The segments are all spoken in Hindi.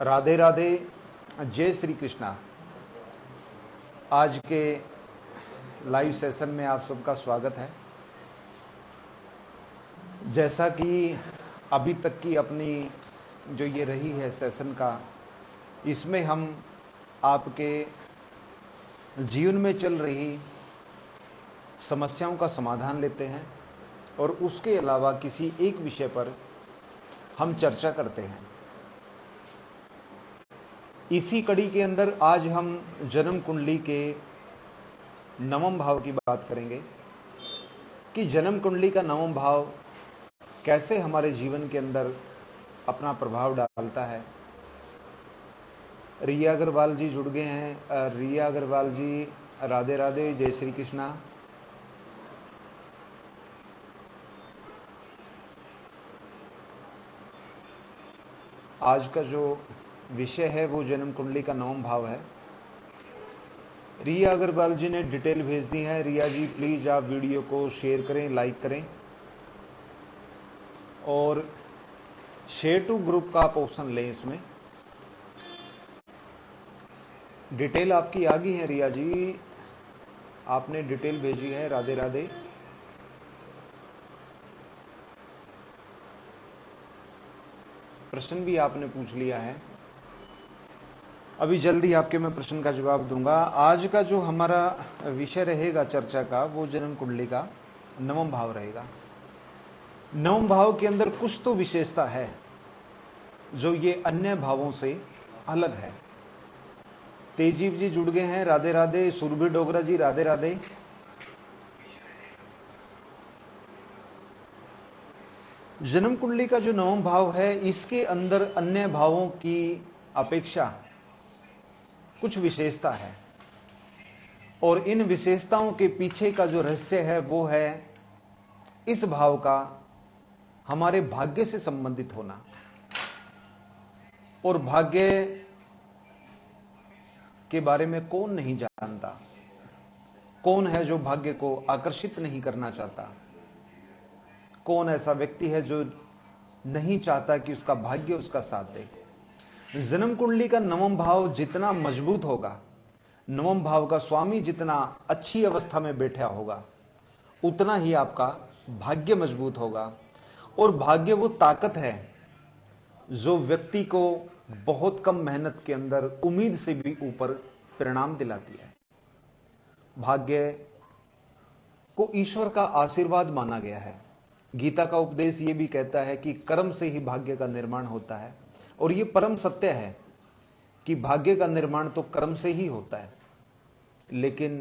राधे राधे, जय श्री कृष्णा। आज के लाइव सेशन में आप सबका स्वागत है। जैसा कि अभी तक की अपनी जो ये रही है सेशन का, इसमें हम आपके जीवन में चल रही समस्याओं का समाधान लेते हैं और उसके अलावा किसी एक विषय पर हम चर्चा करते हैं। इसी कड़ी के अंदर आज हम जन्म कुंडली के नवम भाव की बात करेंगे कि जन्म कुंडली का नवम भाव कैसे हमारे जीवन के अंदर अपना प्रभाव डालता है। रिया अग्रवाल जी जुड़ गए हैं। रिया अग्रवाल जी, राधे राधे, जय श्री कृष्णा। आज का जो विषय है वो जन्म कुंडली का नवम भाव है। रिया अग्रवाल जी ने डिटेल भेज दी है। रिया जी प्लीज आप वीडियो को शेयर करें, लाइक करें और शेयर टू ग्रुप का आप ऑप्शन लें। इसमें डिटेल आपकी आ गई है। रिया जी आपने डिटेल भेजी है। राधे राधे। प्रश्न भी आपने पूछ लिया है। अभी जल्दी आपके मैं प्रश्न का जवाब दूंगा। आज का जो हमारा विषय रहेगा चर्चा का, वो जन्म कुंडली का नवम भाव रहेगा। नवम भाव के अंदर कुछ तो विशेषता है जो ये अन्य भावों से अलग है। तेजीव जी जुड़ गए हैं। राधे राधे। सुरभि डोगरा जी, राधे राधे। जन्म कुंडली का जो नवम भाव है, इसके अंदर अन्य भावों की अपेक्षा कुछ विशेषता है और इन विशेषताओं के पीछे का जो रहस्य है वो है इस भाव का हमारे भाग्य से संबंधित होना। और भाग्य के बारे में कौन नहीं जानता? कौन है जो भाग्य को आकर्षित नहीं करना चाहता? कौन ऐसा व्यक्ति है जो नहीं चाहता कि उसका भाग्य उसका साथ दे? जन्म कुंडली का नवम भाव जितना मजबूत होगा, नवम भाव का स्वामी जितना अच्छी अवस्था में बैठा होगा, उतना ही आपका भाग्य मजबूत होगा। और भाग्य वो ताकत है जो व्यक्ति को बहुत कम मेहनत के अंदर उम्मीद से भी ऊपर परिणाम दिलाती है। भाग्य को ईश्वर का आशीर्वाद माना गया है। गीता का उपदेश यह भी कहता है कि कर्म से ही भाग्य का निर्माण होता है। और यह परम सत्य है कि भाग्य का निर्माण तो कर्म से ही होता है। लेकिन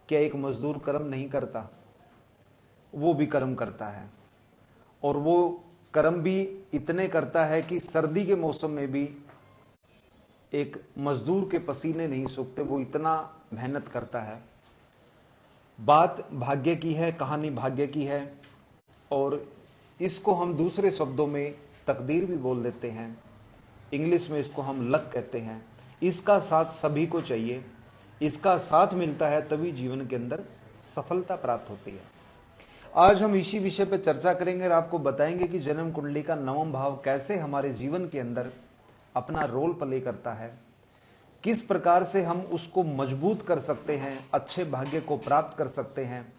क्या एक मजदूर कर्म नहीं करता? वो भी कर्म करता है और वो कर्म भी इतने करता है कि सर्दी के मौसम में भी एक मजदूर के पसीने नहीं सूखते, वो इतना मेहनत करता है। बात भाग्य की है, कहानी भाग्य की है और इसको हम दूसरे शब्दों में तकदीर भी बोल देते हैं। इंग्लिश में इसको हम लक कहते हैं। इसका साथ सभी को चाहिए। इसका साथ मिलता है तभी जीवन के अंदर सफलता प्राप्त होती है। आज हम इसी विषय पर चर्चा करेंगे और आपको बताएंगे कि जन्म कुंडली का नवम भाव कैसे हमारे जीवन के अंदर अपना रोल प्ले करता है, किस प्रकार से हम उसको मजबूत कर सकते हैं, अच्छे भाग्य को प्राप्त कर सकते हैं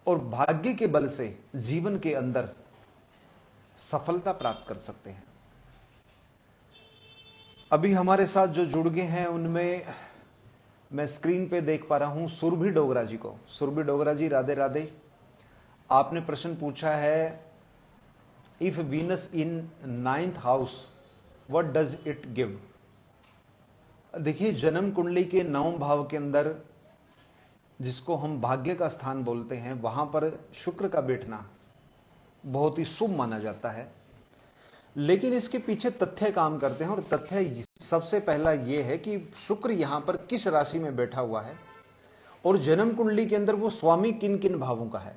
और भाग्य के बल से जीवन के अंदर सफलता प्राप्त कर सकते हैं। अभी हमारे साथ जो जुड़ गए हैं उनमें मैं स्क्रीन पे देख पा रहा हूं सुरभि डोगरा जी को। सुरभि डोगरा जी, राधे राधे। आपने प्रश्न पूछा है, if Venus in 9th house what does it give? देखिए, जन्म कुंडली के नवम भाव के अंदर जिसको हम भाग्य का स्थान बोलते हैं, वहां पर शुक्र का बैठना बहुत ही शुभ माना जाता है। लेकिन इसके पीछे तथ्य काम करते हैं और तथ्य सबसे पहला यह है कि शुक्र यहां पर किस राशि में बैठा हुआ है और जन्म कुंडली के अंदर वो स्वामी किन किन भावों का है।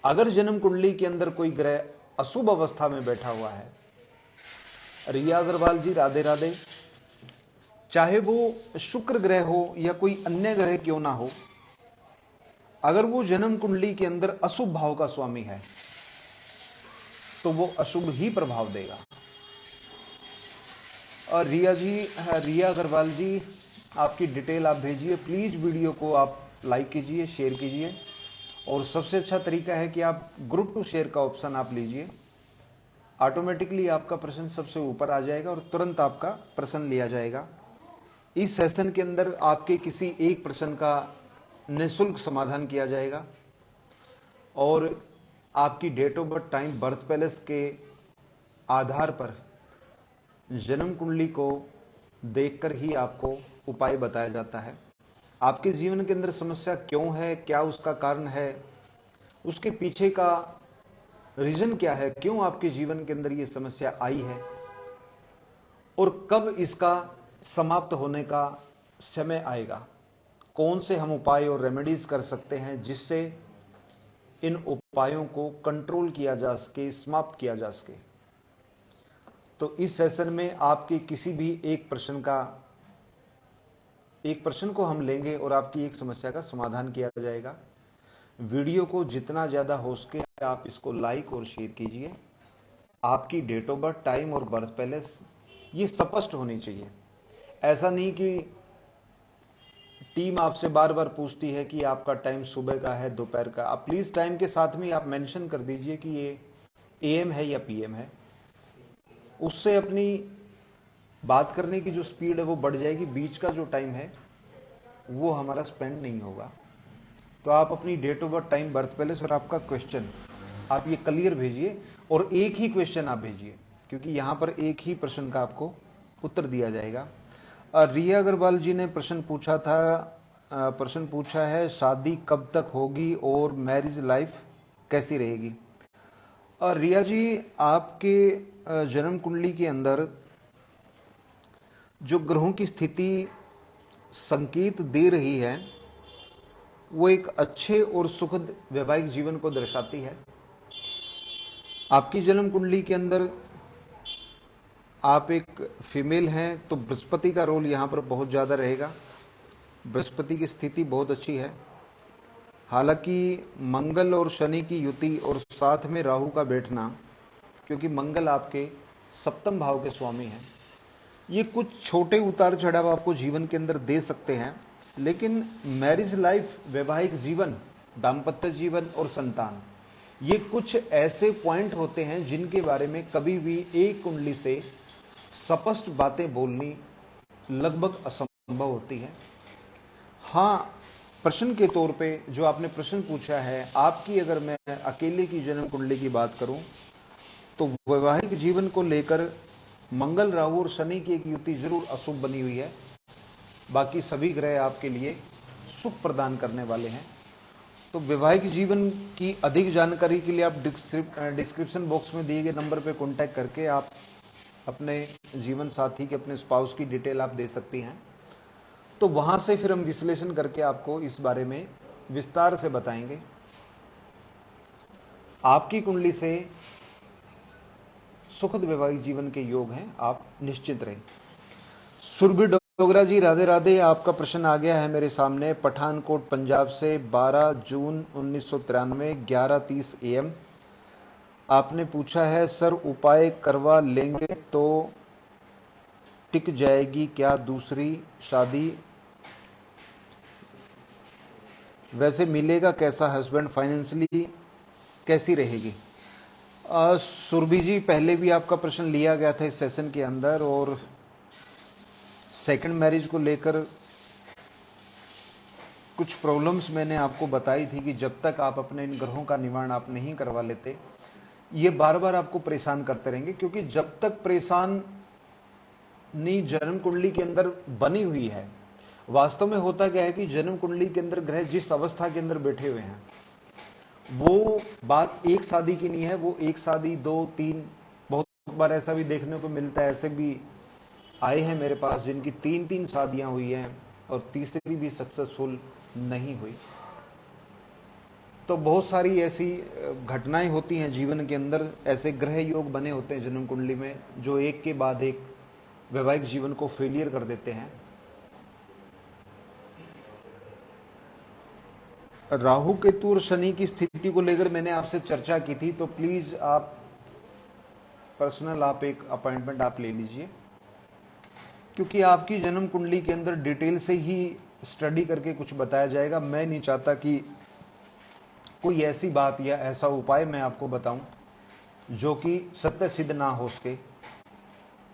अगर जन्म कुंडली के अंदर कोई ग्रह अशुभ अवस्था में बैठा हुआ है, रिया अग्रवाल जी, राधे राधे, चाहे वो शुक्र ग्रह हो या कोई अन्य ग्रह क्यों ना हो, अगर वो जन्म कुंडली के अंदर अशुभ भाव का स्वामी है, तो वो अशुभ ही प्रभाव देगा। और रिया अग्रवाल जी, आपकी डिटेल आप भेजिए प्लीज। वीडियो को आप लाइक कीजिए, शेयर कीजिए, और सबसे अच्छा तरीका है कि आप ग्रुप टू शेयर का ऑप्शन आप लीजिए। ऑटोमेटिकली आपका प्रश्न सबसे ऊपर आ जाएगा और तुरंत आपका प्रश्न लिया जाएगा। इस सेशन के अंदर आपके किसी एक प्रश्न का निःशुल्क समाधान किया जाएगा, और आपकी date of birth, time, birth place के आधार पर जन्म कुंडली को देखकर ही आपको उपाय बताया जाता है। आपके जीवन के अंदर समस्या क्यों है, क्या उसका कारण है, उसके पीछे का रीजन क्या है, क्यों आपके जीवन के अंदर यह समस्या आई है, और कब इसका समाप्त होने का समय आएगा, कौन से हम उपाय और रेमेडीज कर सकते हैं जिससे इन उपायों को कंट्रोल किया जा सके, समाप्त किया जा सके। तो इस सेशन में आपके किसी भी एक प्रश्न को हम लेंगे और आपकी एक समस्या का समाधान किया जाएगा। वीडियो को जितना ज्यादा हो सके आप इसको लाइक और शेयर कीजिए। आपकी डेट ऑफ बर्थ, टाइम और बर्थ पैलेस ये स्पष्ट होनी चाहिए। ऐसा नहीं कि टीम आपसे बार बार पूछती है कि आपका टाइम सुबह का है, दोपहर का। आप प्लीज टाइम के साथ में आप मेंशन कर दीजिए कि ये एएम है या पीएम है। उससे अपनी बात करने की जो स्पीड है वो बढ़ जाएगी, बीच का जो टाइम है वो हमारा स्पेंड नहीं होगा। तो आप अपनी date of birth, time, birth place और आपका क्वेश्चन आप ये क्लियर भेजिए, और एक ही क्वेश्चन आप भेजिए, क्योंकि यहां पर एक ही प्रश्न का आपको उत्तर दिया जाएगा। रिया अग्रवाल जी ने प्रश्न पूछा है, शादी कब तक होगी और मैरिज लाइफ कैसी रहेगी। और रिया जी, आपके जन्म कुंडली के अंदर जो ग्रहों की स्थिति संकेत दे रही है वो एक अच्छे और सुखद वैवाहिक जीवन को दर्शाती है। आपकी जन्म कुंडली के अंदर आप एक फीमेल हैं, तो बृहस्पति का रोल यहां पर बहुत ज्यादा रहेगा। बृहस्पति की स्थिति बहुत अच्छी है। हालांकि मंगल और शनि की युति और साथ में राहु का बैठना, क्योंकि मंगल आपके सप्तम भाव के स्वामी हैं, ये कुछ छोटे उतार चढ़ाव आपको जीवन के अंदर दे सकते हैं। लेकिन मैरिज लाइफ, वैवाहिक जीवन, दाम्पत्य जीवन और संतान, ये कुछ ऐसे पॉइंट होते हैं जिनके बारे में कभी भी एक कुंडली से स्पष्ट बातें बोलनी लगभग असंभव होती है। हां, प्रश्न के तौर पे जो आपने प्रश्न पूछा है, आपकी अगर मैं अकेले की जन्म कुंडली की बात करूं तो वैवाहिक जीवन को लेकर मंगल, राहु और शनि की एक युति जरूर अशुभ बनी हुई है। बाकी सभी ग्रह आपके लिए सुख प्रदान करने वाले हैं। तो वैवाहिक जीवन की अधिक जानकारी के लिए आप डिस्क्रिप्शन बॉक्स में दिए गए नंबर पर कॉन्टैक्ट करके आप अपने जीवन साथी के, अपने स्पाउस की डिटेल आप दे सकती हैं। तो वहां से फिर हम विश्लेषण करके आपको इस बारे में विस्तार से बताएंगे। आपकी कुंडली से सुखद वैवाहिक जीवन के योग हैं, आप निश्चित रहें। सुरभि डोगरा जी, राधे राधे। आपका प्रश्न आ गया है मेरे सामने। पठानकोट पंजाब से 12 जून 1993 11:30 AM आपने पूछा है, सर उपाय करवा लेंगे तो टिक जाएगी क्या दूसरी शादी, वैसे मिलेगा कैसा हस्बैंड, फाइनेंशियली कैसी रहेगी। सुरभि जी, पहले भी आपका प्रश्न लिया गया था इस सेशन के अंदर, और सेकंड मैरिज को लेकर कुछ प्रॉब्लम्स मैंने आपको बताई थी कि जब तक आप अपने इन ग्रहों का निवारण आप नहीं करवा लेते, ये बार बार आपको परेशान करते रहेंगे। क्योंकि जब तक परेशानी जन्म कुंडली के अंदर बनी हुई है, वास्तव में होता क्या है कि जन्म कुंडली के अंदर ग्रह जिस अवस्था के अंदर बैठे हुए हैं, वो बात एक शादी की नहीं है, वो एक शादी, दो, तीन, बहुत बार ऐसा भी देखने को मिलता है। ऐसे भी आए हैं मेरे पास जिनकी 3-3 शादियां हुई हैं और तीसरी भी सक्सेसफुल नहीं हुई। तो बहुत सारी ऐसी घटनाएं होती हैं जीवन के अंदर, ऐसे ग्रह योग बने होते हैं जन्म कुंडली में जो एक के बाद एक वैवाहिक जीवन को फेलियर कर देते हैं। राहु केतु और शनि की स्थिति को लेकर मैंने आपसे चर्चा की थी, तो प्लीज आप पर्सनल आप एक अपॉइंटमेंट आप ले लीजिए। क्योंकि आपकी जन्म कुंडली के अंदर डिटेल से ही स्टडी करके कुछ बताया जाएगा। मैं नहीं चाहता कि कोई ऐसी बात या ऐसा उपाय मैं आपको बताऊं जो कि सत्य सिद्ध ना हो सके।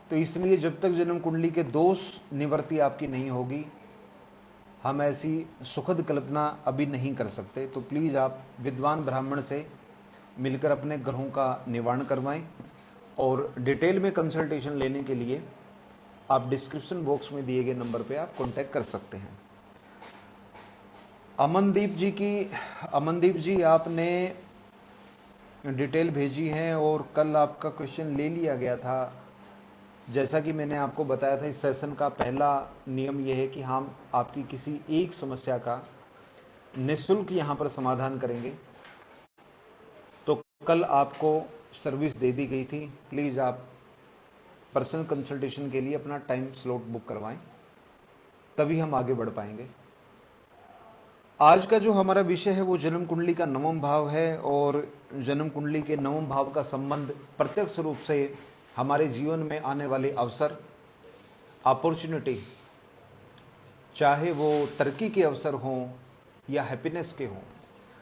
तो इसलिए जब तक जन्म कुंडली के दोष निवृत्ति आपकी नहीं होगी, हम ऐसी सुखद कल्पना अभी नहीं कर सकते। तो प्लीज आप विद्वान ब्राह्मण से मिलकर अपने ग्रहों का निवारण करवाएं, और डिटेल में कंसल्टेशन लेने के लिए आप डिस्क्रिप्शन बॉक्स में दिए गए नंबर पे आप कांटेक्ट कर सकते हैं। अमनदीप जी आपने डिटेल भेजी है और कल आपका क्वेश्चन ले लिया गया था। जैसा कि मैंने आपको बताया था, इस सेशन का पहला नियम यह है कि हम आपकी किसी एक समस्या का निःशुल्क यहां पर समाधान करेंगे। तो कल आपको सर्विस दे दी गई थी, प्लीज आप पर्सनल कंसल्टेशन के लिए अपना टाइम स्लॉट बुक करवाएं, तभी हम आगे बढ़ पाएंगे। आज का जो हमारा विषय है वो जन्म कुंडली का नवम भाव है, और जन्म कुंडली के नवम भाव का संबंध प्रत्यक्ष रूप से हमारे जीवन में आने वाले अवसर, अपॉर्चुनिटी, चाहे वो तरक्की के अवसर हों या हैप्पीनेस के हों।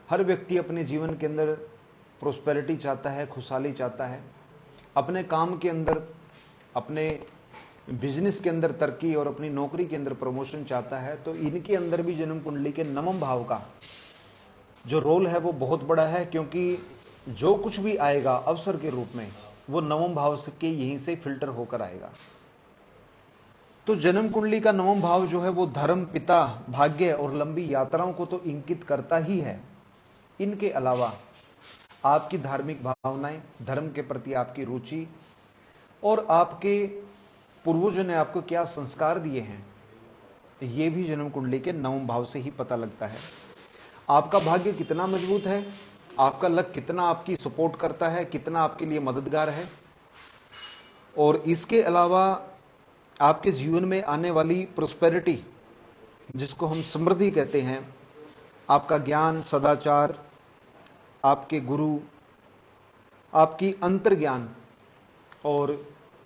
हर व्यक्ति अपने जीवन के अंदर प्रोस्पेरिटी चाहता है, खुशहाली चाहता है, अपने काम के अंदर, अपने बिजनेस के अंदर तरक्की और अपनी नौकरी के अंदर प्रमोशन चाहता है। तो इनके अंदर भी जन्म कुंडली के नवम भाव का जो रोल है वो बहुत बड़ा है, क्योंकि जो कुछ भी आएगा अवसर के रूप में वो नवम भाव के यहीं से फिल्टर होकर आएगा। तो जन्म कुंडली का नवम भाव जो है वो धर्म, पिता, भाग्य और लंबी यात्राओं को तो इंगित करता ही है। इनके अलावा आपकी धार्मिक भावनाएं, धर्म के प्रति आपकी रुचि, और आपके पूर्वजों ने आपको क्या संस्कार दिए हैं, यह भी जन्म कुंडली के नवम भाव से ही पता लगता है। आपका भाग्य कितना मजबूत है, आपका लक कितना आपकी सपोर्ट करता है, कितना आपके लिए मददगार है, और इसके अलावा आपके जीवन में आने वाली प्रोस्पेरिटी, जिसको हम समृद्धि कहते हैं, आपका ज्ञान, सदाचार, आपके गुरु, आपकी अंतर्ज्ञान और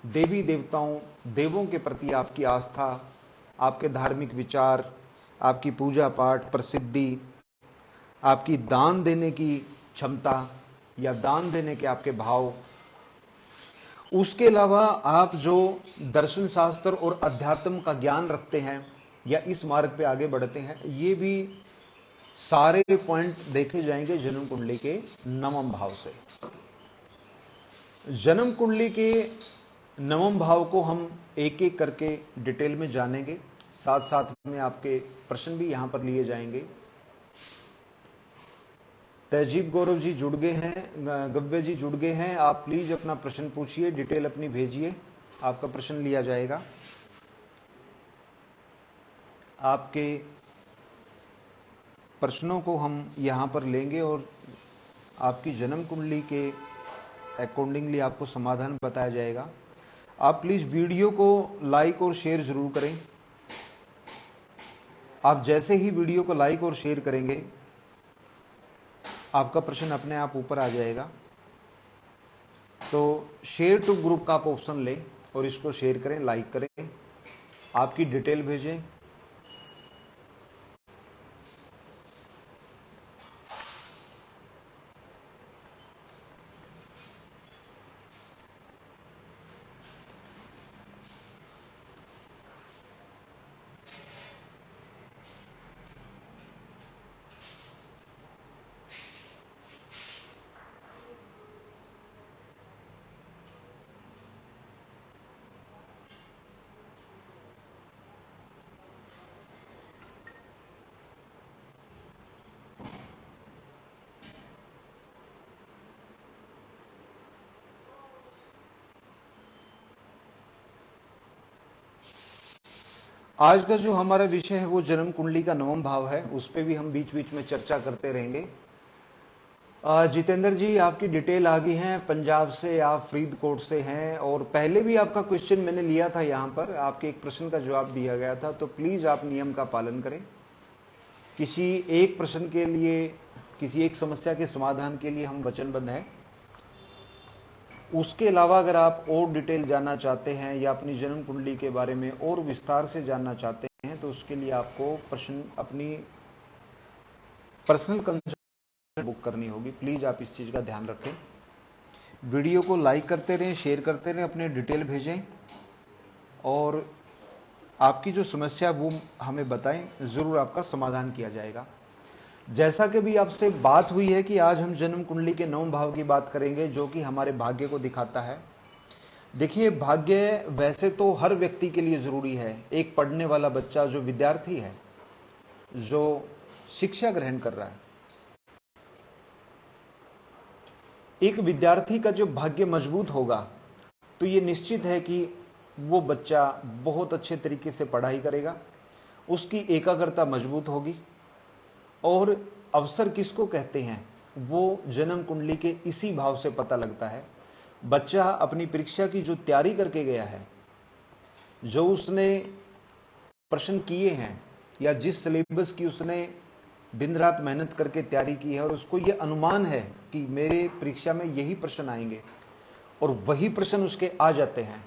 देवी देवताओं, देवों के प्रति आपकी आस्था, आपके धार्मिक विचार, आपकी पूजा पाठ, प्रसिद्धि, आपकी दान देने की क्षमता या दान देने के आपके भाव, उसके अलावा आप जो दर्शन शास्त्र और अध्यात्म का ज्ञान रखते हैं या इस मार्ग पे आगे बढ़ते हैं, ये भी सारे पॉइंट देखे जाएंगे जन्म कुंडली के नवम भाव से। जन्म कुंडली के नवम भाव को हम एक एक करके डिटेल में जानेंगे, साथ साथ में आपके प्रश्न भी यहां पर लिए जाएंगे। तहजीब गौरव जी जुड़ गए हैं, गव्य जी जुड़ गए हैं। आप प्लीज अपना प्रश्न पूछिए, डिटेल अपनी भेजिए, आपका प्रश्न लिया जाएगा। आपके प्रश्नों को हम यहां पर लेंगे और आपकी जन्म कुंडली के अकॉर्डिंगली आपको समाधान बताया जाएगा। आप प्लीज वीडियो को लाइक और शेयर जरूर करें। आप जैसे ही वीडियो को लाइक और शेयर करेंगे, आपका प्रश्न अपने आप ऊपर आ जाएगा। तो शेयर टू ग्रुप का आप ऑप्शन लें और इसको शेयर करें, लाइक करें, आपकी डिटेल भेजें। आज का जो हमारा विषय है वो जन्म कुंडली का नवम भाव है, उस पर भी हम बीच बीच में चर्चा करते रहेंगे। जितेंद्र जी, आपकी डिटेल आ गई है पंजाब से, आप फरीदकोट से हैं, और पहले भी आपका क्वेश्चन मैंने लिया था, यहां पर आपके एक प्रश्न का जवाब दिया गया था। तो प्लीज आप नियम का पालन करें। किसी एक प्रश्न के लिए, किसी एक समस्या के समाधान के लिए हम वचनबद्ध हैं। उसके अलावा अगर आप और डिटेल जानना चाहते हैं या अपनी जन्म कुंडली के बारे में और विस्तार से जानना चाहते हैं तो उसके लिए आपको अपनी पर्सनल कंसल्टेशन बुक करनी होगी। प्लीज आप इस चीज का ध्यान रखें। वीडियो को लाइक करते रहें, शेयर करते रहें, अपने डिटेल भेजें और आपकी जो समस्या वो हमें बताएं, जरूर आपका समाधान किया जाएगा। जैसा कि भी आपसे बात हुई है कि आज हम जन्म कुंडली के 9 भाव की बात करेंगे जो कि हमारे भाग्य को दिखाता है। देखिए, भाग्य वैसे तो हर व्यक्ति के लिए जरूरी है। एक पढ़ने वाला बच्चा, जो विद्यार्थी है, जो शिक्षा ग्रहण कर रहा है, एक विद्यार्थी का जो भाग्य मजबूत होगा तो यह निश्चित है कि वो बच्चा बहुत अच्छे तरीके से पढ़ाई करेगा, उसकी एकाग्रता मजबूत होगी। और अवसर किसको कहते हैं, वो जन्म कुंडली के इसी भाव से पता लगता है। बच्चा अपनी परीक्षा की जो तैयारी करके गया है, जो उसने प्रश्न किए हैं या जिस सिलेबस की उसने दिन रात मेहनत करके तैयारी की है और उसको यह अनुमान है कि मेरे परीक्षा में यही प्रश्न आएंगे और वही प्रश्न उसके आ जाते हैं,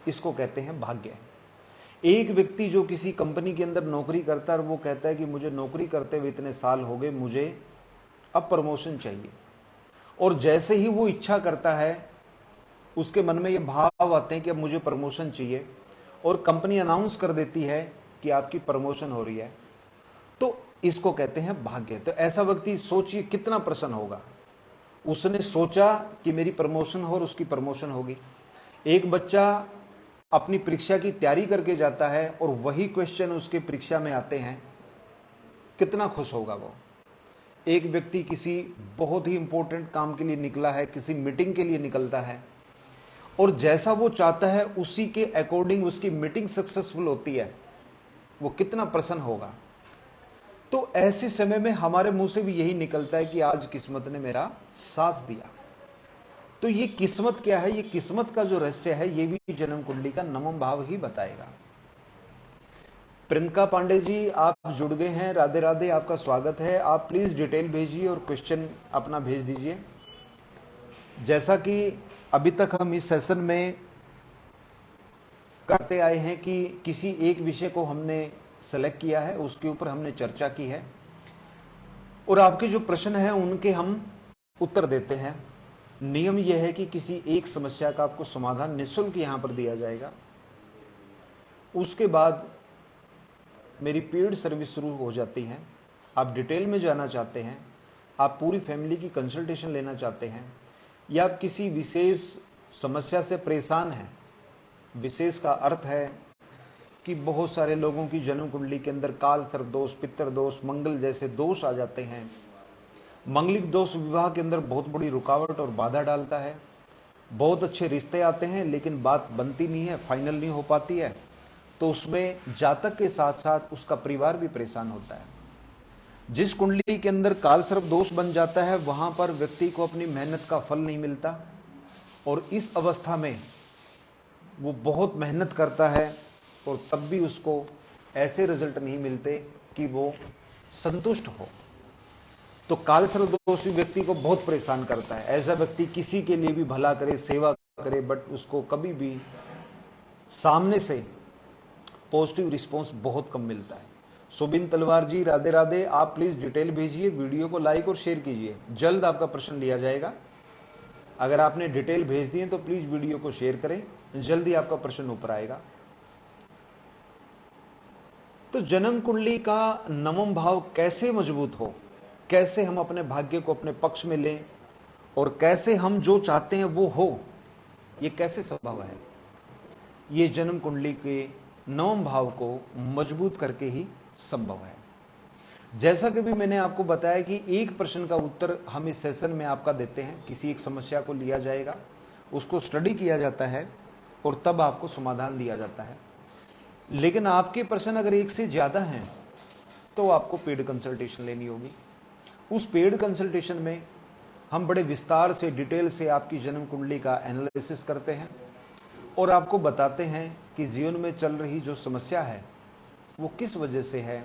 इसको कहते हैं भाग्य। एक व्यक्ति जो किसी कंपनी के अंदर नौकरी करता है और वो कहता है कि मुझे नौकरी करते हुए इतने साल हो गए, मुझे अब प्रमोशन चाहिए, और जैसे ही वो इच्छा करता है उसके मन में ये भाव आते हैं कि अब मुझे प्रमोशन चाहिए और कंपनी अनाउंस कर देती है कि आपकी प्रमोशन हो रही है, तो इसको कहते हैं भाग्य। तो ऐसा व्यक्ति सोचिए कितना प्रसन्न होगा। उसने सोचा कि मेरी प्रमोशन हो और उसकी प्रमोशन होगी। एक बच्चा अपनी परीक्षा की तैयारी करके जाता है और वही क्वेश्चन उसके परीक्षा में आते हैं, कितना खुश होगा वो। एक व्यक्ति किसी बहुत ही इंपॉर्टेंट काम के लिए निकला है, किसी मीटिंग के लिए निकलता है और जैसा वो चाहता है उसी के अकॉर्डिंग उसकी मीटिंग सक्सेसफुल होती है, वो कितना प्रसन्न होगा। तो ऐसे समय में हमारे मुंह से भी यही निकलता है कि आज किस्मत ने मेरा साथ दिया। तो ये किस्मत क्या है, ये किस्मत का जो रहस्य है ये भी जन्म कुंडली का 9वां भाव ही बताएगा। प्रियंका पांडे जी, आप जुड़ गए हैं, राधे राधे, आपका स्वागत है। आप प्लीज डिटेल भेजिए और क्वेश्चन अपना भेज दीजिए। जैसा कि अभी तक हम इस सेशन में करते आए हैं कि किसी एक विषय को हमने सेलेक्ट किया है, उसके ऊपर हमने चर्चा की है और आपके जो प्रश्न हैं उनके हम उत्तर देते हैं। नियम यह है कि किसी एक समस्या का आपको समाधान निःशुल्क यहां पर दिया जाएगा। उसके बाद मेरी पेड सर्विस शुरू हो जाती है। आप डिटेल में जाना चाहते हैं, आप पूरी फैमिली की कंसल्टेशन लेना चाहते हैं, या आप किसी विशेष समस्या से परेशान हैं। विशेष का अर्थ है कि बहुत सारे लोगों की जन्म कुंडली के अंदर काल सर्प दोष, पितर दोष, मंगल जैसे दोष आ जाते हैं। मंगलिक दोष विवाह के अंदर बहुत बड़ी रुकावट और बाधा डालता है। बहुत अच्छे रिश्ते आते हैं लेकिन बात बनती नहीं है, फाइनल नहीं हो पाती है, तो उसमें जातक के साथ साथ उसका परिवार भी परेशान होता है। जिस कुंडली के अंदर काल सर्प दोष बन जाता है वहां पर व्यक्ति को अपनी मेहनत का फल नहीं मिलता और इस अवस्था में वो बहुत मेहनत करता है और तब भी उसको ऐसे रिजल्ट नहीं मिलते कि वो संतुष्ट हो। तो काल सर्प दोष भी व्यक्ति को बहुत परेशान करता है। ऐसा व्यक्ति किसी के लिए भी भला करे, सेवा करे, बट उसको कभी भी सामने से पॉजिटिव रिस्पॉन्स बहुत कम मिलता है। सुबिन तलवार जी, राधे राधे, आप प्लीज डिटेल भेजिए, वीडियो को लाइक और शेयर कीजिए, जल्द आपका प्रश्न लिया जाएगा। अगर आपने डिटेल भेज दिए तो प्लीज वीडियो को शेयर करें, जल्दी आपका प्रश्न ऊपर आएगा। तो जन्म कुंडली का 9वां भाव कैसे मजबूत हो, कैसे हम अपने भाग्य को अपने पक्ष में लें और कैसे हम जो चाहते हैं वो हो, ये कैसे संभव है, ये जन्म कुंडली के 9वें भाव को मजबूत करके ही संभव है। जैसा कि भी मैंने आपको बताया कि एक प्रश्न का उत्तर हम इस सेशन में आपका देते हैं। किसी एक समस्या को लिया जाएगा, उसको स्टडी किया जाता है और तब आपको समाधान दिया जाता है। लेकिन आपके प्रश्न अगर एक से ज्यादा हैं तो आपको पेड कंसल्टेशन लेनी होगी। उस पेड कंसल्टेशन में हम बड़े विस्तार से, डिटेल से आपकी जन्म कुंडली का एनालिसिस करते हैं और आपको बताते हैं कि जीवन में चल रही जो समस्या है वो किस वजह से है,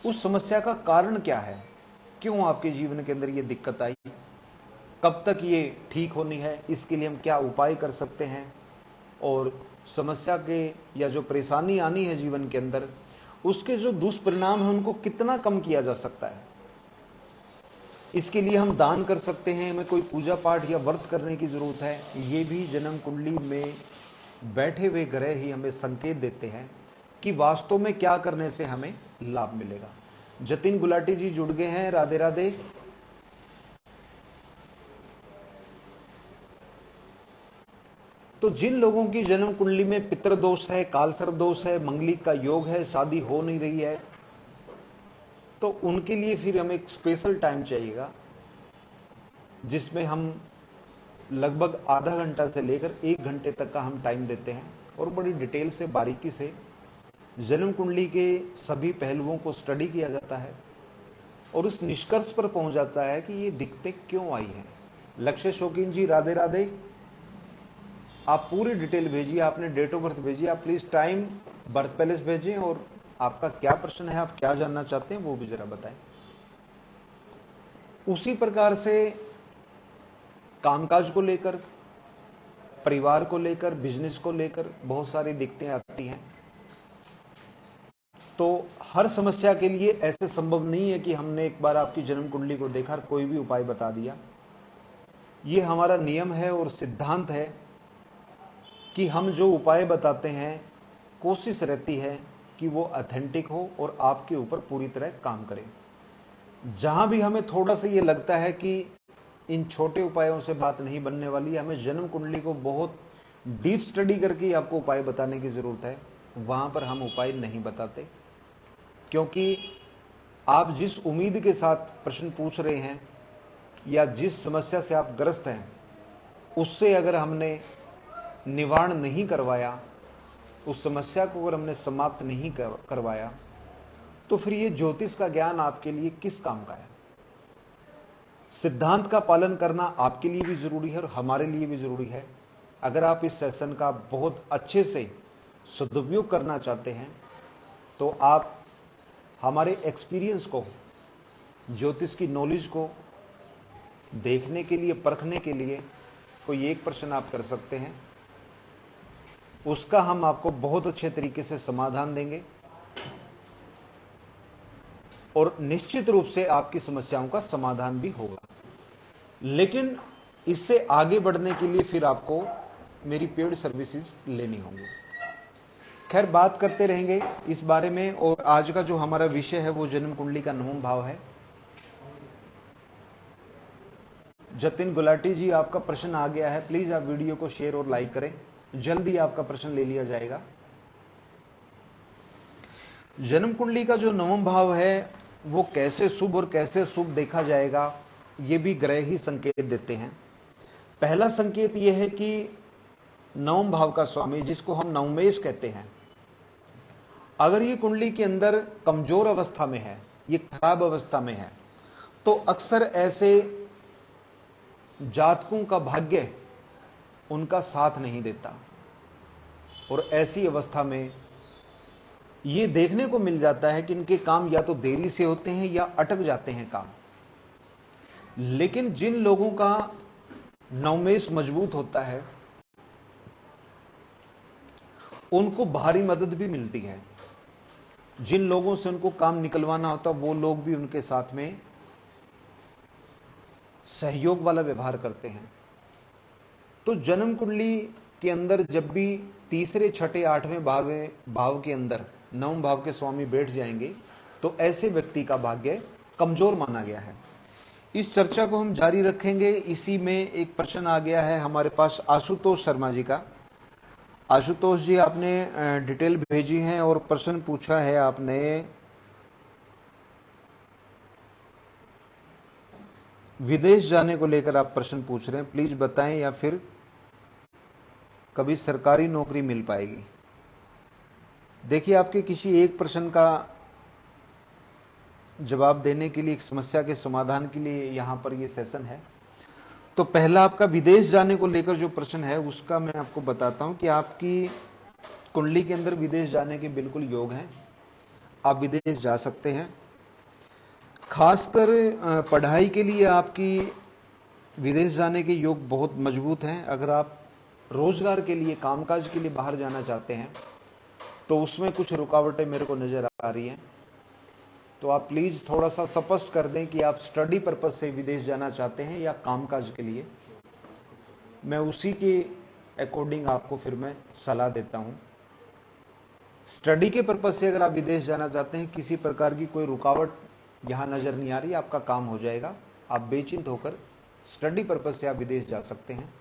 उस समस्या का कारण क्या है, क्यों आपके जीवन के अंदर ये दिक्कत आई, कब तक ये ठीक होनी है, इसके लिए हम क्या उपाय कर सकते हैं, और समस्या के या जो परेशानी आनी है जीवन के अंदर, उसके जो दुष्परिणाम हैं उनको कितना कम किया जा सकता है। इसके लिए हम दान कर सकते हैं, हमें कोई पूजा पाठ या व्रत करने की जरूरत है, ये भी जन्म कुंडली में बैठे हुए ग्रह ही हमें संकेत देते हैं कि वास्तव में क्या करने से हमें लाभ मिलेगा। जतिन गुलाटी जी जुड़ गए हैं, राधे राधे। तो जिन लोगों की जन्म कुंडली में पितृ दोष है, कालसर्प दोष है, मंगलिक का योग है, शादी हो नहीं रही है, तो उनके लिए फिर हमें एक स्पेशल टाइम चाहिएगा, जिसमें हम लगभग आधा घंटा से लेकर 1 घंटे तक का हम टाइम देते हैं और बड़ी डिटेल से, बारीकी से जन्म कुंडली के सभी पहलुओं को स्टडी किया जाता है और उस निष्कर्ष पर पहुंच जाता है कि ये दिक्कतें क्यों आई हैं। लक्ष्य शौकीन जी राधे राधे। आप पूरी डिटेल भेजिए, आपने डेट ऑफ बर्थ भेजिए, आप प्लीज टाइम, बर्थ पैलेस भेजें और आपका क्या प्रश्न है, आप क्या जानना चाहते हैं वो भी जरा बताएं। उसी प्रकार से कामकाज को लेकर, परिवार को लेकर, बिजनेस को लेकर बहुत सारी दिक्कतें आती हैं। तो हर समस्या के लिए ऐसे संभव नहीं है कि हमने एक बार आपकी जन्म कुंडली को देखा, कोई भी उपाय बता दिया। यह हमारा नियम है और सिद्धांत है कि हम जो उपाय बताते हैं, कोशिश रहती है कि वो ऑथेंटिक हो और आपके ऊपर पूरी तरह काम करे। जहां भी हमें थोड़ा सा ये लगता है कि इन छोटे उपायों से बात नहीं बनने वाली, हमें जन्म कुंडली को बहुत डीप स्टडी करके आपको उपाय बताने की जरूरत है, वहां पर हम उपाय नहीं बताते। क्योंकि आप जिस उम्मीद के साथ प्रश्न पूछ रहे हैं या जिस समस्या से आप ग्रस्त हैं, उससे अगर हमने निवारण नहीं करवाया, उस समस्या को अगर हमने समाप्त नहीं करवाया, तो फिर ये ज्योतिष का ज्ञान आपके लिए किस काम का है। सिद्धांत का पालन करना आपके लिए भी जरूरी है और हमारे लिए भी जरूरी है। अगर आप इस सेशन का बहुत अच्छे से सदुपयोग करना चाहते हैं, तो आप हमारे एक्सपीरियंस को, ज्योतिष की नॉलेज को देखने के लिए, परखने के लिए कोई एक प्रश्न आप कर सकते हैं, उसका हम आपको बहुत अच्छे तरीके से समाधान देंगे और निश्चित रूप से आपकी समस्याओं का समाधान भी होगा। लेकिन इससे आगे बढ़ने के लिए फिर आपको मेरी पेड सर्विसेज लेनी होंगी। खैर, बात करते रहेंगे इस बारे में। और आज का जो हमारा विषय है वो जन्म कुंडली का 9वां भाव है। जतिन गुलाटी जी, आपका प्रश्न आ गया है, प्लीज आप वीडियो को शेयर और लाइक करें, जल्दी आपका प्रश्न ले लिया जाएगा। जन्म कुंडली का जो 9वां भाव है वो कैसे शुभ और कैसे अशुभ देखा जाएगा, ये भी ग्रह ही संकेत देते हैं। पहला संकेत यह है कि 9वें भाव का स्वामी, जिसको हम नवमेश कहते हैं, अगर ये कुंडली के अंदर कमजोर अवस्था में है, ये खराब अवस्था में है, तो अक्सर ऐसे जातकों का भाग्य उनका साथ नहीं देता और ऐसी अवस्था में यह देखने को मिल जाता है कि इनके काम या तो देरी से होते हैं या अटक जाते हैं काम। लेकिन जिन लोगों का नवमेश मजबूत होता है, उनको भारी मदद भी मिलती है। जिन लोगों से उनको काम निकलवाना होता, वो लोग भी उनके साथ में सहयोग वाला व्यवहार करते हैं। तो जन्म कुंडली के अंदर जब भी तीसरे, छठे, 8वें, 12वें भाव के अंदर 9वें भाव के स्वामी बैठ जाएंगे, तो ऐसे व्यक्ति का भाग्य कमजोर माना गया है। इस चर्चा को हम जारी रखेंगे। इसी में एक प्रश्न आ गया है हमारे पास आशुतोष शर्मा जी का। आशुतोष जी, आपने डिटेल भेजी है और प्रश्न पूछा है आपने, विदेश जाने को लेकर आप प्रश्न पूछ रहे हैं, प्लीज बताएं, या फिर कभी सरकारी नौकरी मिल पाएगी। देखिए, आपके किसी एक प्रश्न का जवाब देने के लिए, एक समस्या के समाधान के लिए यहां पर यह सेशन है। तो पहला आपका विदेश जाने को लेकर जो प्रश्न है, उसका मैं आपको बताता हूं कि आपकी कुंडली के अंदर विदेश जाने के बिल्कुल योग हैं, आप विदेश जा सकते हैं। खासकर पढ़ाई के लिए आपकी विदेश जाने के योग बहुत मजबूत हैं। अगर आप रोजगार के लिए, कामकाज के लिए बाहर जाना चाहते हैं तो उसमें कुछ रुकावटें मेरे को नजर आ रही हैं। तो आप प्लीज थोड़ा सा स्पष्ट कर दें कि आप स्टडी पर्पज से विदेश जाना चाहते हैं या कामकाज के लिए। मैं उसी के अकॉर्डिंग आपको फिर मैं सलाह देता हूं। स्टडी के पर्पज से अगर आप विदेश जाना चाहते हैं, किसी प्रकार की कोई रुकावट यहां नजर नहीं आ रही, आपका काम हो जाएगा। आप बेचिंत होकर स्टडी पर्पज से आप विदेश जा सकते हैं।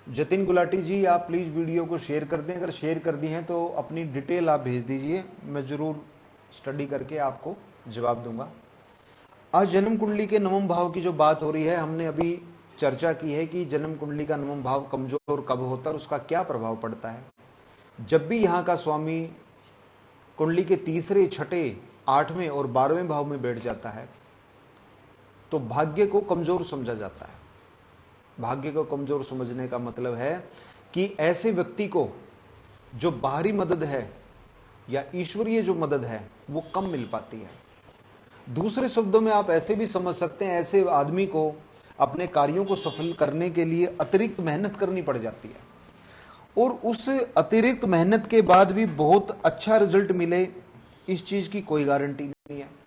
जतिन गुलाटी जी, आप प्लीज वीडियो को शेयर कर दें। अगर शेयर कर दी हैं तो अपनी डिटेल आप भेज दीजिए, मैं जरूर स्टडी करके आपको जवाब दूंगा। आज जन्म कुंडली के नवम भाव की जो बात हो रही है, हमने अभी चर्चा की है कि जन्म कुंडली का नवम भाव कमजोर कब होता है और उसका क्या प्रभाव पड़ता है। जब भी यहां का स्वामी कुंडली के तीसरे, छठे, 8वें और 12वें भाव में बैठ जाता है तो भाग्य को कमजोर समझा जाता है। भाग्य को कमजोर समझने का मतलब है कि ऐसे व्यक्ति को जो बाहरी मदद है या ईश्वरीय जो मदद है वो कम मिल पाती है। दूसरे शब्दों में आप ऐसे भी समझ सकते हैं, ऐसे आदमी को अपने कार्यों को सफल करने के लिए अतिरिक्त मेहनत करनी पड़ जाती है और उस अतिरिक्त मेहनत के बाद भी बहुत अच्छा रिजल्ट मिले, इस चीज की कोई गारंटी नहीं है।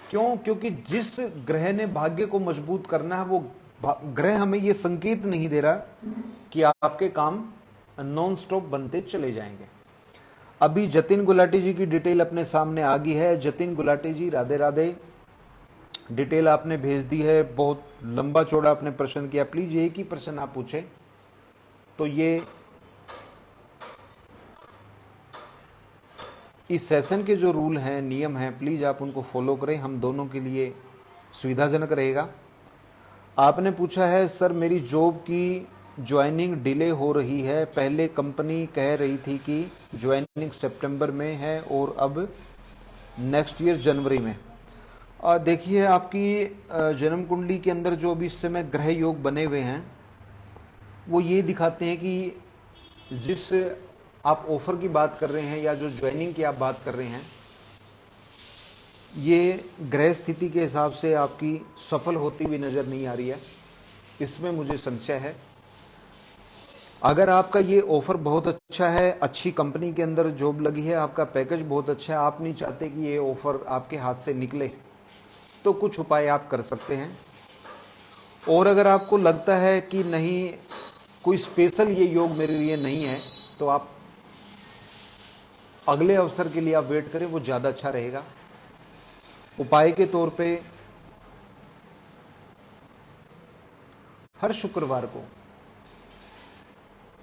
क्यों? क्योंकि जिस ग्रह ने भाग्य को मजबूत करना है वो ग्रह हमें यह संकेत नहीं दे रहा कि आपके काम नॉन स्टॉप बनते चले जाएंगे। अभी जतिन गुलाटी जी की डिटेल अपने सामने आ गई है। जतिन गुलाटी जी, राधे राधे। डिटेल आपने भेज दी है, बहुत लंबा चौड़ा आपने प्रश्न किया। प्लीज एक ही प्रश्न आप पूछें। तो ये इस सेशन के जो रूल हैं, नियम हैं, प्लीज आप उनको फॉलो करें, हम दोनों के लिए सुविधाजनक रहेगा। आपने पूछा है, सर मेरी जॉब की ज्वाइनिंग डिले हो रही है। पहले कंपनी कह रही थी कि ज्वाइनिंग सितंबर में है और अब नेक्स्ट ईयर जनवरी में। देखिए, आपकी जन्म कुंडली के अंदर जो अभी इस समय ग्रह योग बने हुए हैं वो ये दिखाते हैं कि जिस आप ऑफर की बात कर रहे हैं या जो ज्वाइनिंग की आप बात कर रहे हैं, ये ग्रह स्थिति के हिसाब से आपकी सफल होती हुई नजर नहीं आ रही है। इसमें मुझे संशय है। अगर आपका ये ऑफर बहुत अच्छा है, अच्छी कंपनी के अंदर जॉब लगी है, आपका पैकेज बहुत अच्छा है, आप नहीं चाहते कि ये ऑफर आपके हाथ से निकले, तो कुछ उपाय आप कर सकते हैं। और अगर आपको लगता है कि नहीं, कोई स्पेशल ये योग मेरे लिए नहीं है, तो आप अगले अवसर के लिए आप वेट करें, वो ज्यादा अच्छा रहेगा। उपाय के तौर पे हर शुक्रवार को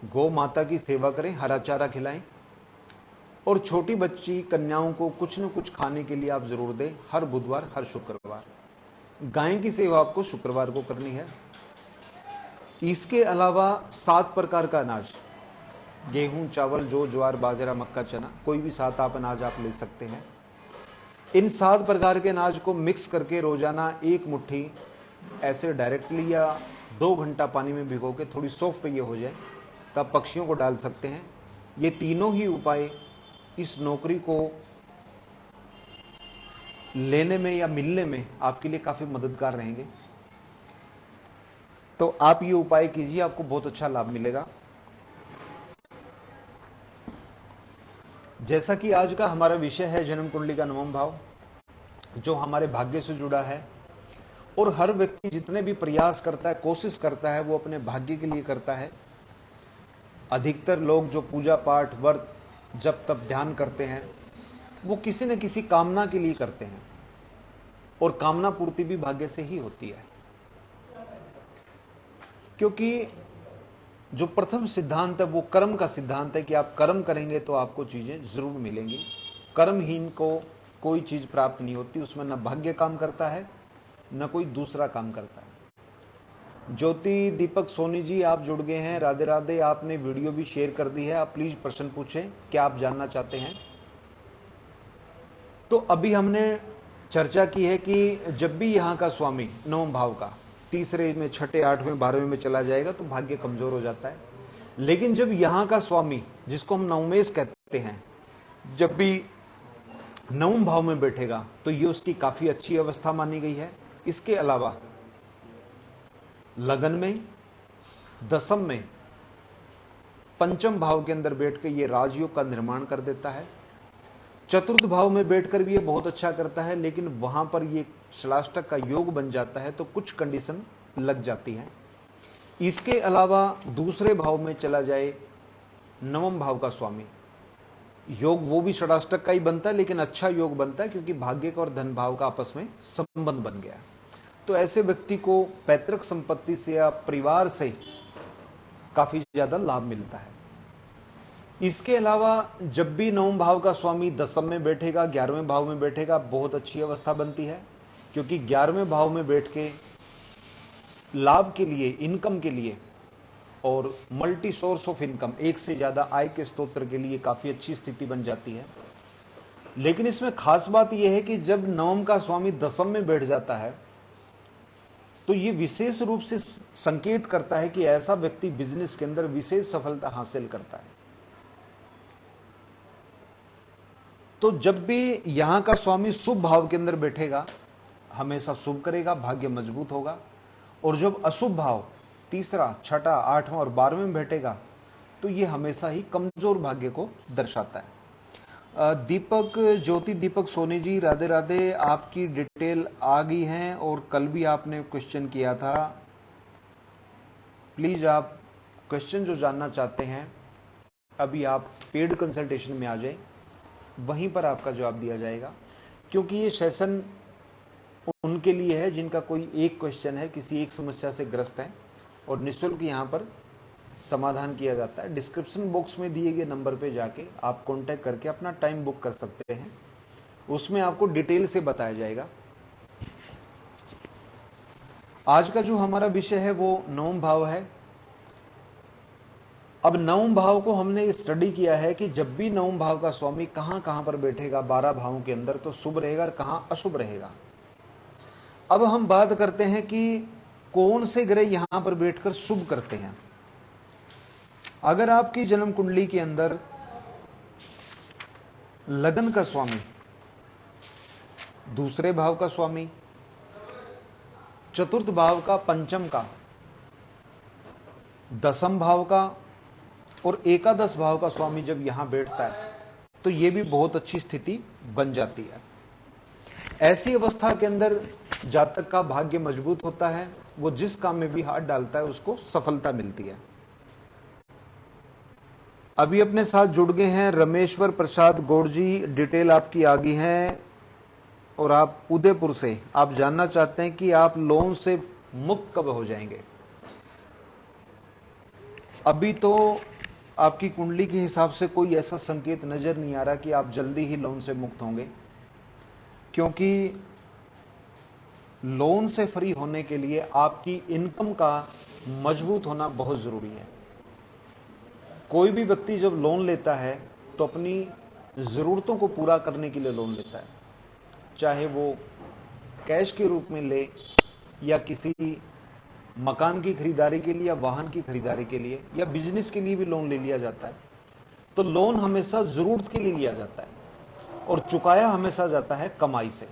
गौ माता की सेवा करें, हरा चारा खिलाएं और छोटी बच्ची कन्याओं को कुछ न कुछ खाने के लिए आप जरूर दें। हर बुधवार, हर शुक्रवार। गाय की सेवा आपको शुक्रवार को करनी है। इसके अलावा 7 प्रकार का अनाज, गेहूं, चावल, जौ, ज्वार, बाजरा, मक्का, चना, कोई भी 7 आप अनाज आप ले सकते हैं। इन 7 प्रकार के अनाज को मिक्स करके रोजाना 1 मुट्ठी ऐसे डायरेक्टली या 2 घंटा पानी में भिगो के थोड़ी सॉफ्ट ये हो जाए, तब पक्षियों को डाल सकते हैं। ये तीनों ही उपाय इस नौकरी को लेने में या मिलने में आपके लिए काफी मददगार रहेंगे। तो आप ये उपाय कीजिए, आपको बहुत अच्छा लाभ मिलेगा। जैसा कि आज का हमारा विषय है जन्म कुंडली का नवम भाव, जो हमारे भाग्य से जुड़ा है, और हर व्यक्ति जितने भी प्रयास करता है, कोशिश करता है, वो अपने भाग्य के लिए करता है। अधिकतर लोग जो पूजा पाठ, व्रत, जब तब ध्यान करते हैं, वो किसी न किसी कामना के लिए करते हैं और कामना पूर्ति भी भाग्य से ही होती है। क्योंकि जो प्रथम सिद्धांत है वो कर्म का सिद्धांत है कि आप कर्म करेंगे तो आपको चीजें जरूर मिलेंगी। कर्महीन को कोई चीज प्राप्त नहीं होती, उसमें न भाग्य काम करता है न कोई दूसरा काम करता है। ज्योति दीपक सोनी जी, आप जुड़ गए हैं, राधे राधे। आपने वीडियो भी शेयर कर दी है, आप प्लीज प्रश्न पूछें, क्या आप जानना चाहते हैं। तो अभी हमने चर्चा की है कि जब भी यहां का स्वामी नवम भाव का तीसरे में, छठे, 8वें, 12वें में चला जाएगा तो भाग्य कमजोर हो जाता है। लेकिन जब यहां का स्वामी, जिसको हम नवमेश कहते हैं, जब भी नवम भाव में बैठेगा तो ये उसकी काफी अच्छी अवस्था मानी गई है। इसके अलावा लगन में, दसम में, पंचम भाव के अंदर बैठ के ये राजयोग का निर्माण कर देता है। चतुर्थ भाव में बैठकर भी ये बहुत अच्छा करता है, लेकिन वहां पर ये षष्टक का योग बन जाता है तो कुछ कंडीशन लग जाती है। इसके अलावा दूसरे भाव में चला जाए नवम भाव का स्वामी, योग वो भी षष्टक का ही बनता है, लेकिन अच्छा योग बनता है क्योंकि भाग्य का और धन भाव का आपस में संबंध बन गया। तो ऐसे व्यक्ति को पैतृक संपत्ति से या परिवार से काफी ज्यादा लाभ मिलता है। इसके अलावा जब भी नवम भाव का स्वामी दसम में बैठेगा, 11वें भाव में बैठेगा, बहुत अच्छी अवस्था बनती है, क्योंकि 11वें भाव में बैठ के लाभ के लिए, इनकम के लिए और मल्टी सोर्स ऑफ इनकम, एक से ज्यादा आय के स्रोत के लिए काफी अच्छी स्थिति बन जाती है। लेकिन इसमें खास बात यह है कि जब नवम का स्वामी दसम में बैठ जाता है तो यह विशेष रूप से संकेत करता है कि ऐसा व्यक्ति बिजनेस के अंदर विशेष सफलता हासिल करता है। तो जब भी यहां का स्वामी शुभ भाव के अंदर बैठेगा, हमेशा शुभ करेगा, भाग्य मजबूत होगा। और जब अशुभ भाव तीसरा, छठा, आठवां और 12वें में बैठेगा तो यह हमेशा ही कमजोर भाग्य को दर्शाता है। दीपक ज्योति दीपक सोनी जी, राधे राधे। आपकी डिटेल आ गई है और कल भी आपने क्वेश्चन किया था। प्लीज आप क्वेश्चन जो जानना चाहते हैं अभी आप पेड कंसल्टेशन में आ जाए, वहीं पर आपका जवाब दिया जाएगा, क्योंकि ये सेशन उनके लिए है जिनका कोई एक क्वेश्चन है, किसी एक समस्या से ग्रस्त है, और निःशुल्क यहां पर समाधान किया जाता है। डिस्क्रिप्शन बॉक्स में दिए गए नंबर पे जाके आप कांटेक्ट करके अपना टाइम बुक कर सकते हैं, उसमें आपको डिटेल से बताया जाएगा। आज का जो हमारा विषय है वो नवम भाव है। अब नवम भाव को हमने स्टडी किया है कि जब भी नवम भाव का स्वामी कहां कहां पर बैठेगा 12 भावों के अंदर तो शुभ रहेगा और कहां अशुभ रहेगा। अब हम बात करते हैं कि कौन से ग्रह यहां पर बैठकर शुभ करते हैं। अगर आपकी जन्म कुंडली के अंदर लगन का स्वामी, दूसरे भाव का स्वामी, चतुर्थ भाव का, पंचम का, दसम भाव का और एकादश भाव का स्वामी जब यहां बैठता है तो यह भी बहुत अच्छी स्थिति बन जाती है। ऐसी अवस्था के अंदर जातक का भाग्य मजबूत होता है, वो जिस काम में भी हाथ डालता है उसको सफलता मिलती है। अभी अपने साथ जुड़ गए हैं रमेश्वर प्रसाद गौड़ जी, डिटेल आपकी आ गई है और आप उदयपुर से, आप जानना चाहते हैं कि आप लोन से मुक्त कब हो जाएंगे। अभी तो आपकी कुंडली के हिसाब से कोई ऐसा संकेत नजर नहीं आ रहा कि आप जल्दी ही लोन से मुक्त होंगे, क्योंकि लोन से फ्री होने के लिए आपकी इनकम का मजबूत होना बहुत जरूरी है। कोई भी व्यक्ति जब लोन लेता है तो अपनी जरूरतों को पूरा करने के लिए लोन लेता है, चाहे वो कैश के रूप में ले या किसी मकान की खरीदारी के लिए या वाहन की खरीदारी के लिए या बिजनेस के लिए भी लोन ले लिया जाता है। तो लोन हमेशा जरूरत के लिए लिया जाता है और चुकाया हमेशा जाता है कमाई से।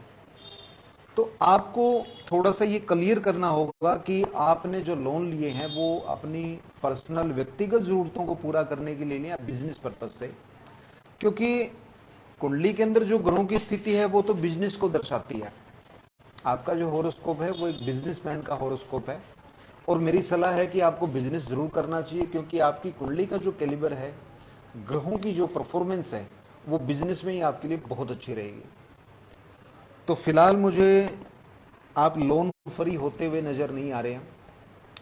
तो आपको थोड़ा सा ये क्लियर करना होगा कि आपने जो लोन लिए हैं वो अपनी पर्सनल व्यक्तिगत जरूरतों को पूरा करने के लिए नहीं, बिजनेस पर्पज से, क्योंकि कुंडली के अंदर जो ग्रहों की स्थिति है वो तो बिजनेस को दर्शाती है। आपका जो हॉरोस्कोप है वो एक बिजनेसमैन का हॉरोस्कोप है और मेरी सलाह है कि आपको बिजनेस जरूर करना चाहिए, क्योंकि आपकी कुंडली का जो कैलिबर है, ग्रहों की जो परफॉर्मेंस है, वो बिजनेस में ही आपके लिए बहुत अच्छी रहेगी। तो फिलहाल मुझे आप लोन फ्री होते हुए नजर नहीं आ रहे हैं।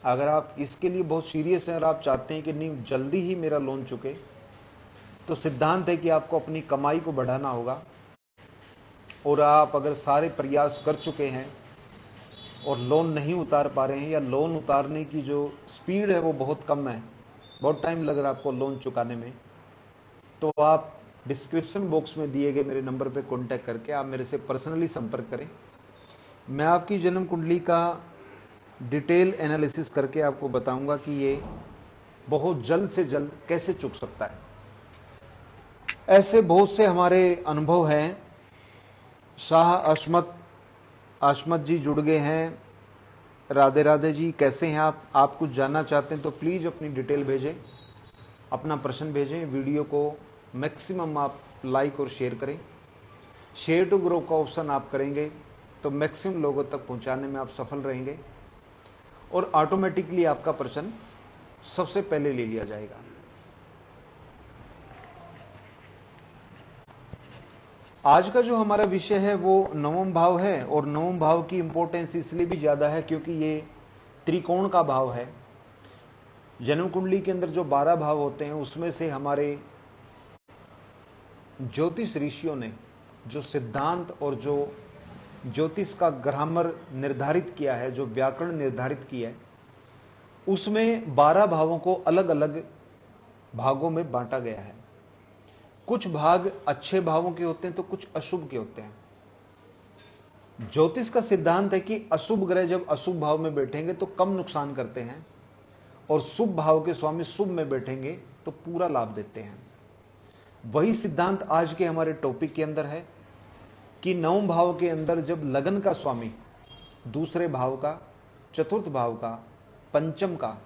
अगर आप इसके लिए बहुत सीरियस हैं और आप चाहते हैं कि नहीं जल्दी ही मेरा लोन चुके, तो सिद्धांत है कि आपको अपनी कमाई को बढ़ाना होगा। और आप अगर सारे प्रयास कर चुके हैं और लोन नहीं उतार पा रहे हैं या लोन उतारने की जो स्पीड है वो बहुत कम है, बहुत टाइम लग रहा है आपको लोन चुकाने में, तो आप डिस्क्रिप्शन बॉक्स में दिए गए मेरे नंबर पे कांटेक्ट करके आप मेरे से पर्सनली संपर्क करें। मैं आपकी जन्म कुंडली का डिटेल एनालिसिस करके आपको बताऊंगा कि ये बहुत जल्द से जल्द कैसे चुक सकता है। ऐसे बहुत से हमारे अनुभव हैं। शाह अशमत जी जुड़ गए हैं, राधे राधे जी, कैसे हैं आप कुछ जानना चाहते हैं तो प्लीज अपनी डिटेल भेजें, अपना प्रश्न भेजें। वीडियो को मैक्सिमम आप लाइक और शेयर करें। शेयर टू ग्रो का ऑप्शन आप करेंगे तो मैक्सिमम लोगों तक पहुंचाने में आप सफल रहेंगे और ऑटोमेटिकली आपका प्रश्न सबसे पहले ले लिया जाएगा। आज का जो हमारा विषय है वो नवम भाव है और नवम भाव की इंपॉर्टेंस इसलिए भी ज्यादा है क्योंकि ये त्रिकोण का भाव है। जन्म कुंडली के अंदर जो 12 भाव होते हैं उसमें से हमारे ज्योतिष ऋषियों ने जो सिद्धांत और जो ज्योतिष का ग्रामर निर्धारित किया है, जो व्याकरण निर्धारित किया है, उसमें 12 भावों को अलग अलग भागों में बांटा गया है। कुछ भाग अच्छे भावों के होते हैं तो कुछ अशुभ के होते हैं। ज्योतिष का सिद्धांत है कि अशुभ ग्रह जब अशुभ भाव में बैठेंगे तो कम नुकसान करते हैं और शुभ भाव के स्वामी शुभ में बैठेंगे तो पूरा लाभ देते हैं। वही सिद्धांत आज के हमारे टॉपिक के अंदर है कि नवम भाव के अंदर जब लगन का स्वामी दूसरे भाव का, चतुर्थ भाव का, पंचम का,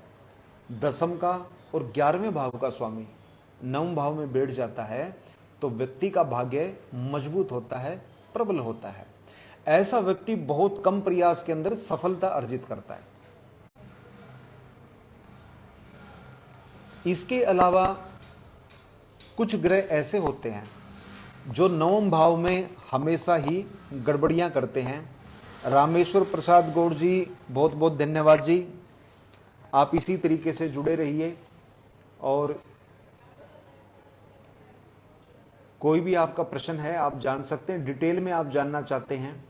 दसम का और 11वें भाव का स्वामी नवम भाव में बैठ जाता है तो व्यक्ति का भाग्य मजबूत होता है, प्रबल होता है। ऐसा व्यक्ति बहुत कम प्रयास के अंदर सफलता अर्जित करता है। इसके अलावा कुछ ग्रह ऐसे होते हैं जो नवम भाव में हमेशा ही गड़बड़ियां करते हैं। रामेश्वर प्रसाद गौड़ जी, बहुत बहुत धन्यवाद जी। आप इसी तरीके से जुड़े रहिए और कोई भी आपका प्रश्न है आप जान सकते हैं। डिटेल में आप जानना चाहते हैं,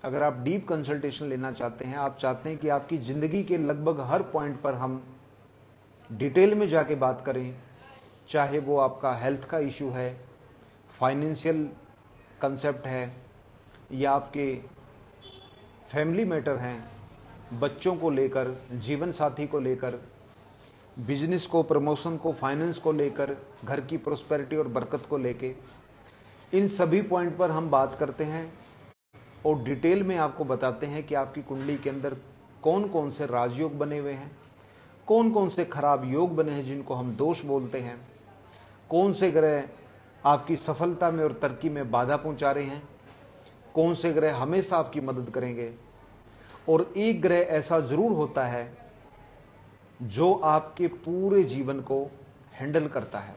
अगर आप डीप कंसल्टेशन लेना चाहते हैं, आप चाहते हैं कि आपकी जिंदगी के लगभग हर पॉइंट पर हम डिटेल में जाके बात करें, चाहे वो आपका हेल्थ का इश्यू है, फाइनेंशियल कंसेप्ट है या आपके फैमिली मैटर हैं, बच्चों को लेकर, जीवन साथी को लेकर, बिजनेस को, प्रमोशन को, फाइनेंस को लेकर, घर की प्रोस्पेरिटी और बरकत को लेके, इन सभी पॉइंट पर हम बात करते हैं और डिटेल में आपको बताते हैं कि आपकी कुंडली के अंदर कौन कौन से राजयोग बने हुए हैं, कौन कौन से खराब योग बने हैं जिनको हम दोष बोलते हैं, कौन से ग्रह आपकी सफलता में और तरक्की में बाधा पहुंचा रहे हैं, कौन से ग्रह हमेशा आपकी मदद करेंगे। और एक ग्रह ऐसा जरूर होता है जो आपके पूरे जीवन को हैंडल करता है।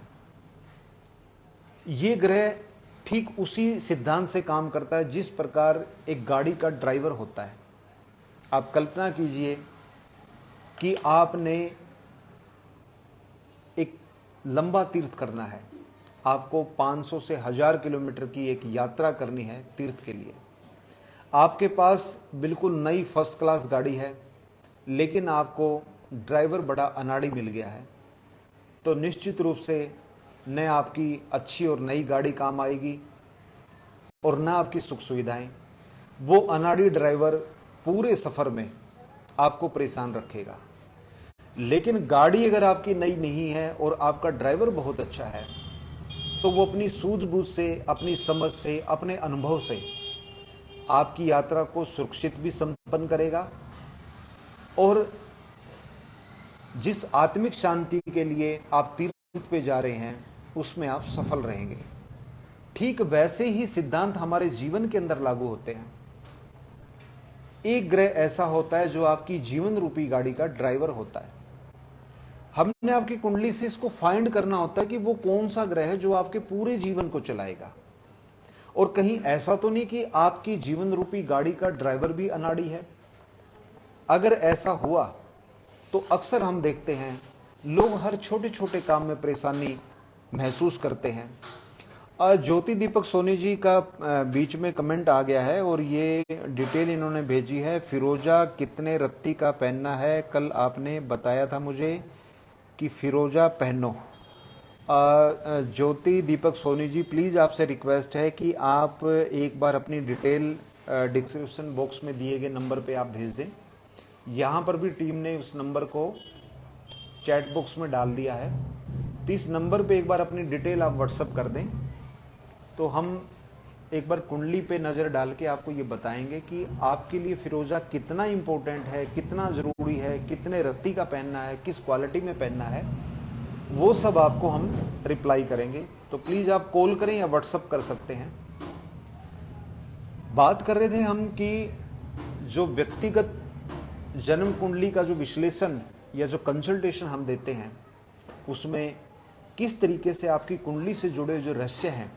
यह ग्रह ठीक उसी सिद्धांत से काम करता है जिस प्रकार एक गाड़ी का ड्राइवर होता है। आप कल्पना कीजिए कि आपने एक लंबा तीर्थ करना है, आपको 500 से 1000 किलोमीटर की एक यात्रा करनी है तीर्थ के लिए। आपके पास बिल्कुल नई फर्स्ट क्लास गाड़ी है, लेकिन आपको ड्राइवर बड़ा अनाड़ी मिल गया है, तो निश्चित रूप से न आपकी अच्छी और नई गाड़ी काम आएगी और न आपकी सुख सुविधाएं। वो अनाड़ी ड्राइवर पूरे सफर में आपको परेशान रखेगा। लेकिन गाड़ी अगर आपकी नई नहीं है और आपका ड्राइवर बहुत अच्छा है तो वो अपनी सूझबूझ से, अपनी समझ से, अपने अनुभव से आपकी यात्रा को सुरक्षित भी संपन्न करेगा और जिस आत्मिक शांति के लिए आप तीर्थ पे जा रहे हैं उसमें आप सफल रहेंगे। ठीक वैसे ही सिद्धांत हमारे जीवन के अंदर लागू होते हैं। एक ग्रह ऐसा होता है जो आपकी जीवन रूपी गाड़ी का ड्राइवर होता है। हमने आपकी कुंडली से इसको फाइंड करना होता है कि वो कौन सा ग्रह है जो आपके पूरे जीवन को चलाएगा। और कहीं ऐसा तो नहीं कि आपकी जीवन रूपी गाड़ी का ड्राइवर भी अनाड़ी है। अगर ऐसा हुआ तो अक्सर हम देखते हैं लोग हर छोटे छोटे काम में परेशानी महसूस करते हैं। ज्योति दीपक सोनी जी का बीच में कमेंट आ गया है और ये डिटेल इन्होंने भेजी है। फिरोजा कितने रत्ती का पहनना है? कल आपने बताया था मुझे कि फिरोजा पहनो। ज्योति दीपक सोनी जी, प्लीज आपसे रिक्वेस्ट है कि आप एक बार अपनी डिटेल डिस्क्रिप्शन बॉक्स में दिए गए नंबर पे आप भेज दें। यहां पर भी टीम ने उस नंबर को चैट बॉक्स में डाल दिया है, तो इस नंबर पे एक बार अपनी डिटेल आप व्हाट्सएप कर दें तो हम एक बार कुंडली पे नजर डाल के आपको ये बताएंगे कि आपके लिए फिरोजा कितना इंपॉर्टेंट है, कितना जरूरी है, कितने रत्ती का पहनना है, किस क्वालिटी में पहनना है, वो सब आपको हम रिप्लाई करेंगे। तो प्लीज आप कॉल करें या व्हाट्सअप कर सकते हैं। बात कर रहे थे हम कि जो व्यक्तिगत जन्म कुंडली का जो विश्लेषण या जो कंसल्टेशन हम देते हैं, उसमें किस तरीके से आपकी कुंडली से जुड़े जो रहस्य हैं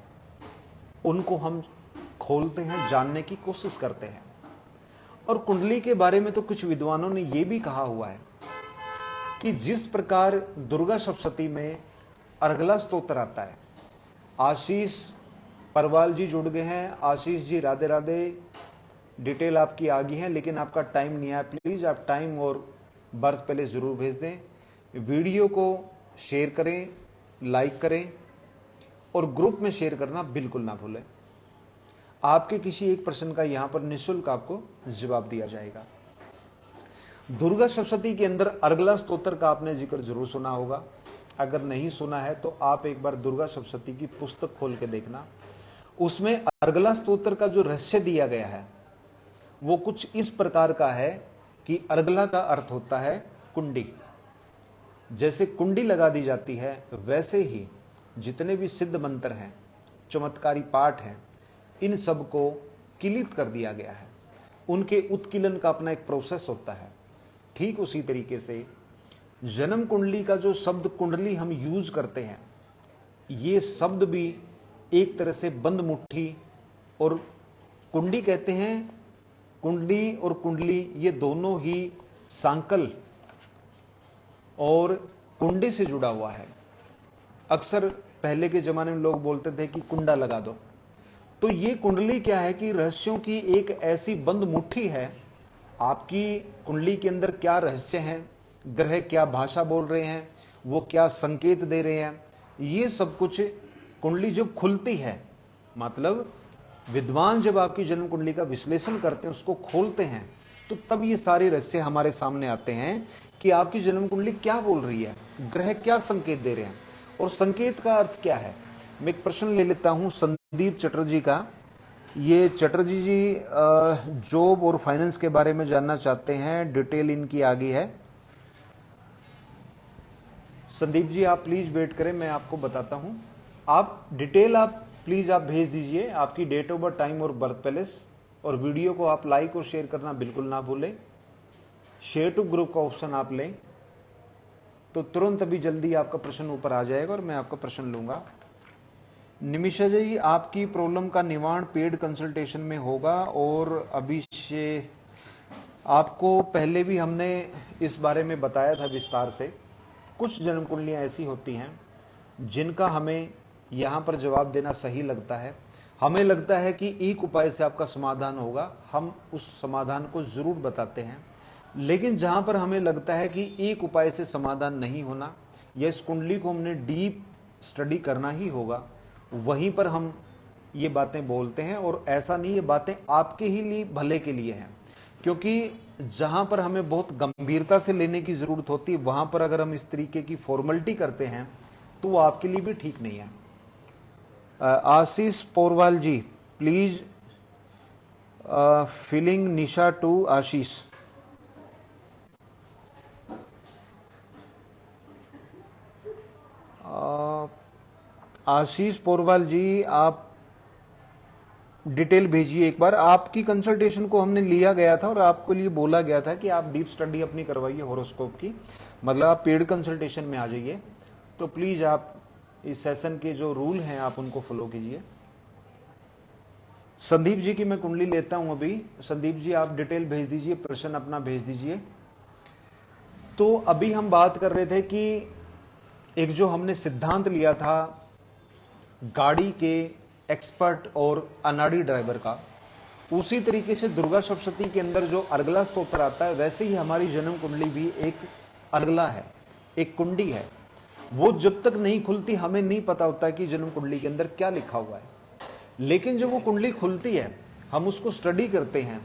उनको हम खोलते हैं, जानने की कोशिश करते हैं। और कुंडली के बारे में तो कुछ विद्वानों ने यह भी कहा हुआ है कि जिस प्रकार दुर्गा सप्तशती में अर्गला स्तोत्र आता है। आशीष परवाल जी जुड़ गए हैं। आशीष जी राधे राधे, डिटेल आपकी आ गई है लेकिन आपका टाइम नहीं आया। प्लीज आप टाइम और बर्थ पहले जरूर भेज दें। वीडियो को शेयर करें, लाइक करें और ग्रुप में शेयर करना बिल्कुल ना भूलें। आपके किसी एक प्रश्न का यहां पर निःशुल्क आपको जवाब दिया जाएगा। दुर्गा सप्तशती के अंदर अर्गला स्तोत्र का आपने जिक्र जरूर सुना होगा। अगर नहीं सुना है तो आप एक बार दुर्गा सप्तशती की पुस्तक खोल के देखना। उसमें अर्गला स्तोत्र का जो रहस्य दिया गया है वो कुछ इस प्रकार का है कि अर्गला का अर्थ होता है कुंडी। जैसे कुंडी लगा दी जाती है वैसे ही जितने भी सिद्ध मंत्र हैं, चमत्कारी पाठ हैं, इन सब को किलित कर दिया गया है। उनके उत्कीलन का अपना एक प्रोसेस होता है। ठीक उसी तरीके से जन्म कुंडली का जो शब्द कुंडली हम यूज करते हैं, ये शब्द भी एक तरह से बंद मुट्ठी और कुंडी कहते हैं। कुंडी और कुंडली ये दोनों ही सांकल और कुंडी से जुड़ा हुआ है। अक्सर पहले के जमाने में लोग बोलते थे कि कुंडा लगा दो। तो ये कुंडली क्या है कि रहस्यों की एक ऐसी बंद मुट्ठी है। आपकी कुंडली के अंदर क्या रहस्य हैं, ग्रह क्या भाषा बोल रहे हैं, वो क्या संकेत दे रहे हैं, ये सब कुछ कुंडली जब खुलती है, मतलब विद्वान जब आपकी जन्म कुंडली का विश्लेषण करते हैं, उसको खोलते हैं, तो तब ये सारे रहस्य हमारे सामने आते हैं कि आपकी जन्म कुंडली क्या बोल रही है, ग्रह क्या संकेत दे रहे हैं और संकेत का अर्थ क्या है। मैं एक प्रश्न ले लेता हूं संदीप चटर्जी का। ये चटर्जी जी जॉब और फाइनेंस के बारे में जानना चाहते हैं, डिटेल इनकी आ गई है। संदीप जी आप प्लीज वेट करें, मैं आपको बताता हूं। आप डिटेल आप प्लीज आप भेज दीजिए, आपकी डेट ऑफ बर्थ, टाइम और बर्थ पैलेस, और वीडियो को आप लाइक और शेयर करना बिल्कुल ना भूलें। शेयर टू ग्रुप का ऑप्शन आप लें तो तुरंत अभी जल्दी आपका प्रश्न ऊपर आ जाएगा और मैं आपका प्रश्न लूंगा। निमिषा जी आपकी प्रॉब्लम का निवारण पेड कंसल्टेशन में होगा और अभी से आपको पहले भी हमने इस बारे में बताया था विस्तार से। कुछ जन्म कुंडलियां ऐसी होती हैं जिनका हमें यहां पर जवाब देना सही लगता है। हमें लगता है कि एक उपाय से आपका समाधान होगा, हम उस समाधान को जरूर बताते हैं। लेकिन जहां पर हमें लगता है कि एक उपाय से समाधान नहीं होना या इस कुंडली को हमने डीप स्टडी करना ही होगा, वहीं पर हम ये बातें बोलते हैं। और ऐसा नहीं, ये बातें आपके ही लिए भले के लिए हैं, क्योंकि जहां पर हमें बहुत गंभीरता से लेने की जरूरत होती है, वहां पर अगर हम इस तरीके की फॉर्मेलिटी करते हैं तो वो आपके लिए भी ठीक नहीं है। आशीष पोरवाल जी प्लीज फीलिंग निशा टू आशीष। आशीष पोरवाल जी आप डिटेल भेजिए एक बार। आपकी कंसल्टेशन को हमने लिया गया था और आपको लिए बोला गया था कि आप डीप स्टडी अपनी करवाइए हॉरोस्कोप की, मतलब आप पेड कंसल्टेशन में आ जाइए। तो प्लीज आप इस सेशन के जो रूल हैं आप उनको फॉलो कीजिए। संदीप जी की मैं कुंडली लेता हूं अभी। संदीप जी आप डिटेल भेज दीजिए, प्रश्न अपना भेज दीजिए। तो अभी हम बात कर रहे थे कि एक जो हमने सिद्धांत लिया था गाड़ी के एक्सपर्ट और अनाड़ी ड्राइवर का, उसी तरीके से दुर्गा सप्तशती के अंदर जो अर्गला स्तोत्र आता है, वैसे ही हमारी जन्म कुंडली भी एक अर्गला है, एक कुंडी है। वो जब तक नहीं खुलती हमें नहीं पता होता कि जन्म कुंडली के अंदर क्या लिखा हुआ है। लेकिन जब वो कुंडली खुलती है, हम उसको स्टडी करते हैं।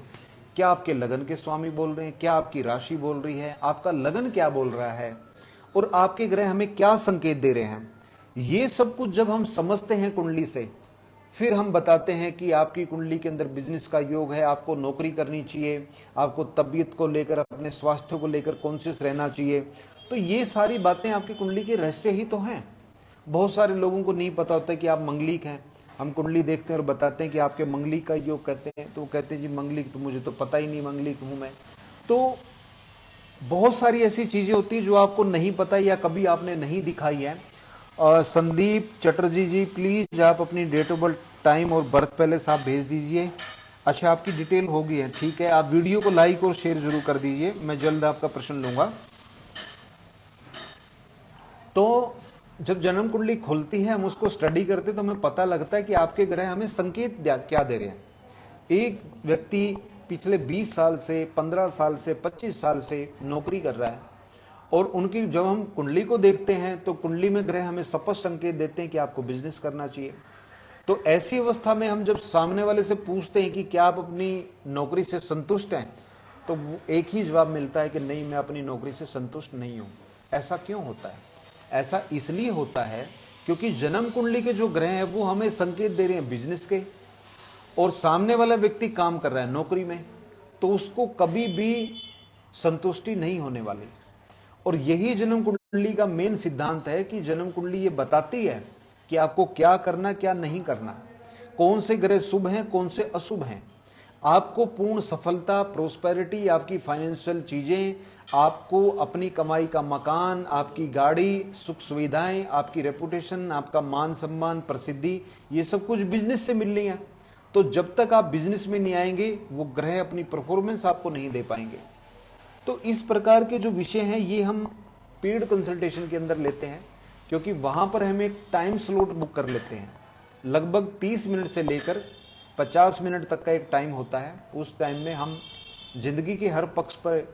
क्या आपके लगन के स्वामी बोल रहे हैं, क्या आपकी राशि बोल रही है, आपका लगन क्या बोल रहा है, और आपके ग्रह हमें क्या संकेत दे रहे हैं, ये सब कुछ जब हम समझते हैं कुंडली से, फिर हम बताते हैं कि आपकी कुंडली के अंदर बिजनेस का योग है, आपको नौकरी करनी चाहिए, आपको तबीयत को लेकर, अपने स्वास्थ्य को लेकर कॉन्शियस रहना चाहिए। तो ये सारी बातें आपकी कुंडली के रहस्य ही तो हैं। बहुत सारे लोगों को नहीं पता होता कि आप मंगलिक हैं। हम कुंडली देखते हैं और बताते हैं कि आपके मंगलिक का योग कहते हैं, तो वो कहते हैं जी मंगलिक, तो मुझे तो पता ही नहीं मंगलिक हूं मैं। तो बहुत सारी ऐसी चीजें होती है जो आपको नहीं पता या कभी आपने नहीं दिखाई है। संदीप चटर्जी जी, प्लीज आप अपनी डेट ऑफ बर्थ, टाइम और बर्थ पैलेस आप भेज दीजिए। अच्छा, आपकी डिटेल हो गई है, ठीक है। आप वीडियो को लाइक और शेयर जरूर कर दीजिए, मैं जल्द आपका प्रश्न लूंगा। तो जब जन्म कुंडली खुलती है, हम उसको स्टडी करते तो हमें पता लगता है कि आपके ग्रह हमें संकेत क्या दे रहे हैं। एक व्यक्ति पिछले 20 साल से, 15 साल से, 25 साल से नौकरी कर रहा है, और उनकी जब हम कुंडली को देखते हैं तो कुंडली में ग्रह हमें स्पष्ट संकेत देते हैं कि आपको बिजनेस करना चाहिए। तो ऐसी अवस्था में हम जब सामने वाले से पूछते हैं कि क्या आप अपनी नौकरी से संतुष्ट हैं, तो एक ही जवाब मिलता है कि नहीं, मैं अपनी नौकरी से संतुष्ट नहीं हूं। ऐसा क्यों होता है? ऐसा इसलिए होता है क्योंकि जन्म कुंडली के जो ग्रह हैं वो हमें संकेत दे रहे हैं बिजनेस के, और सामने वाला व्यक्ति काम कर रहा है नौकरी में, तो उसको कभी भी संतुष्टि नहीं होने वाली। और यही जन्म कुंडली का मेन सिद्धांत है कि जन्म कुंडली ये बताती है कि आपको क्या करना, क्या नहीं करना, कौन से ग्रह शुभ हैं, कौन से अशुभ हैं। आपको पूर्ण सफलता, प्रोस्पेरिटी, आपकी फाइनेंशियल चीजें, आपको अपनी कमाई का मकान, आपकी गाड़ी, सुख सुविधाएं, आपकी रेपुटेशन, आपका मान सम्मान, प्रसिद्धि, ये सब कुछ बिजनेस से मिल रही है। तो जब तक आप बिजनेस में नहीं आएंगे, वो ग्रह अपनी परफॉर्मेंस आपको नहीं दे पाएंगे। तो इस प्रकार के जो विषय हैं ये हम पेड कंसल्टेशन के अंदर लेते हैं, क्योंकि वहां पर हम एक टाइम स्लॉट बुक कर लेते हैं। लगभग 30 मिनट से लेकर 50 मिनट तक का एक टाइम होता है। उस टाइम में हम जिंदगी के हर पक्ष पर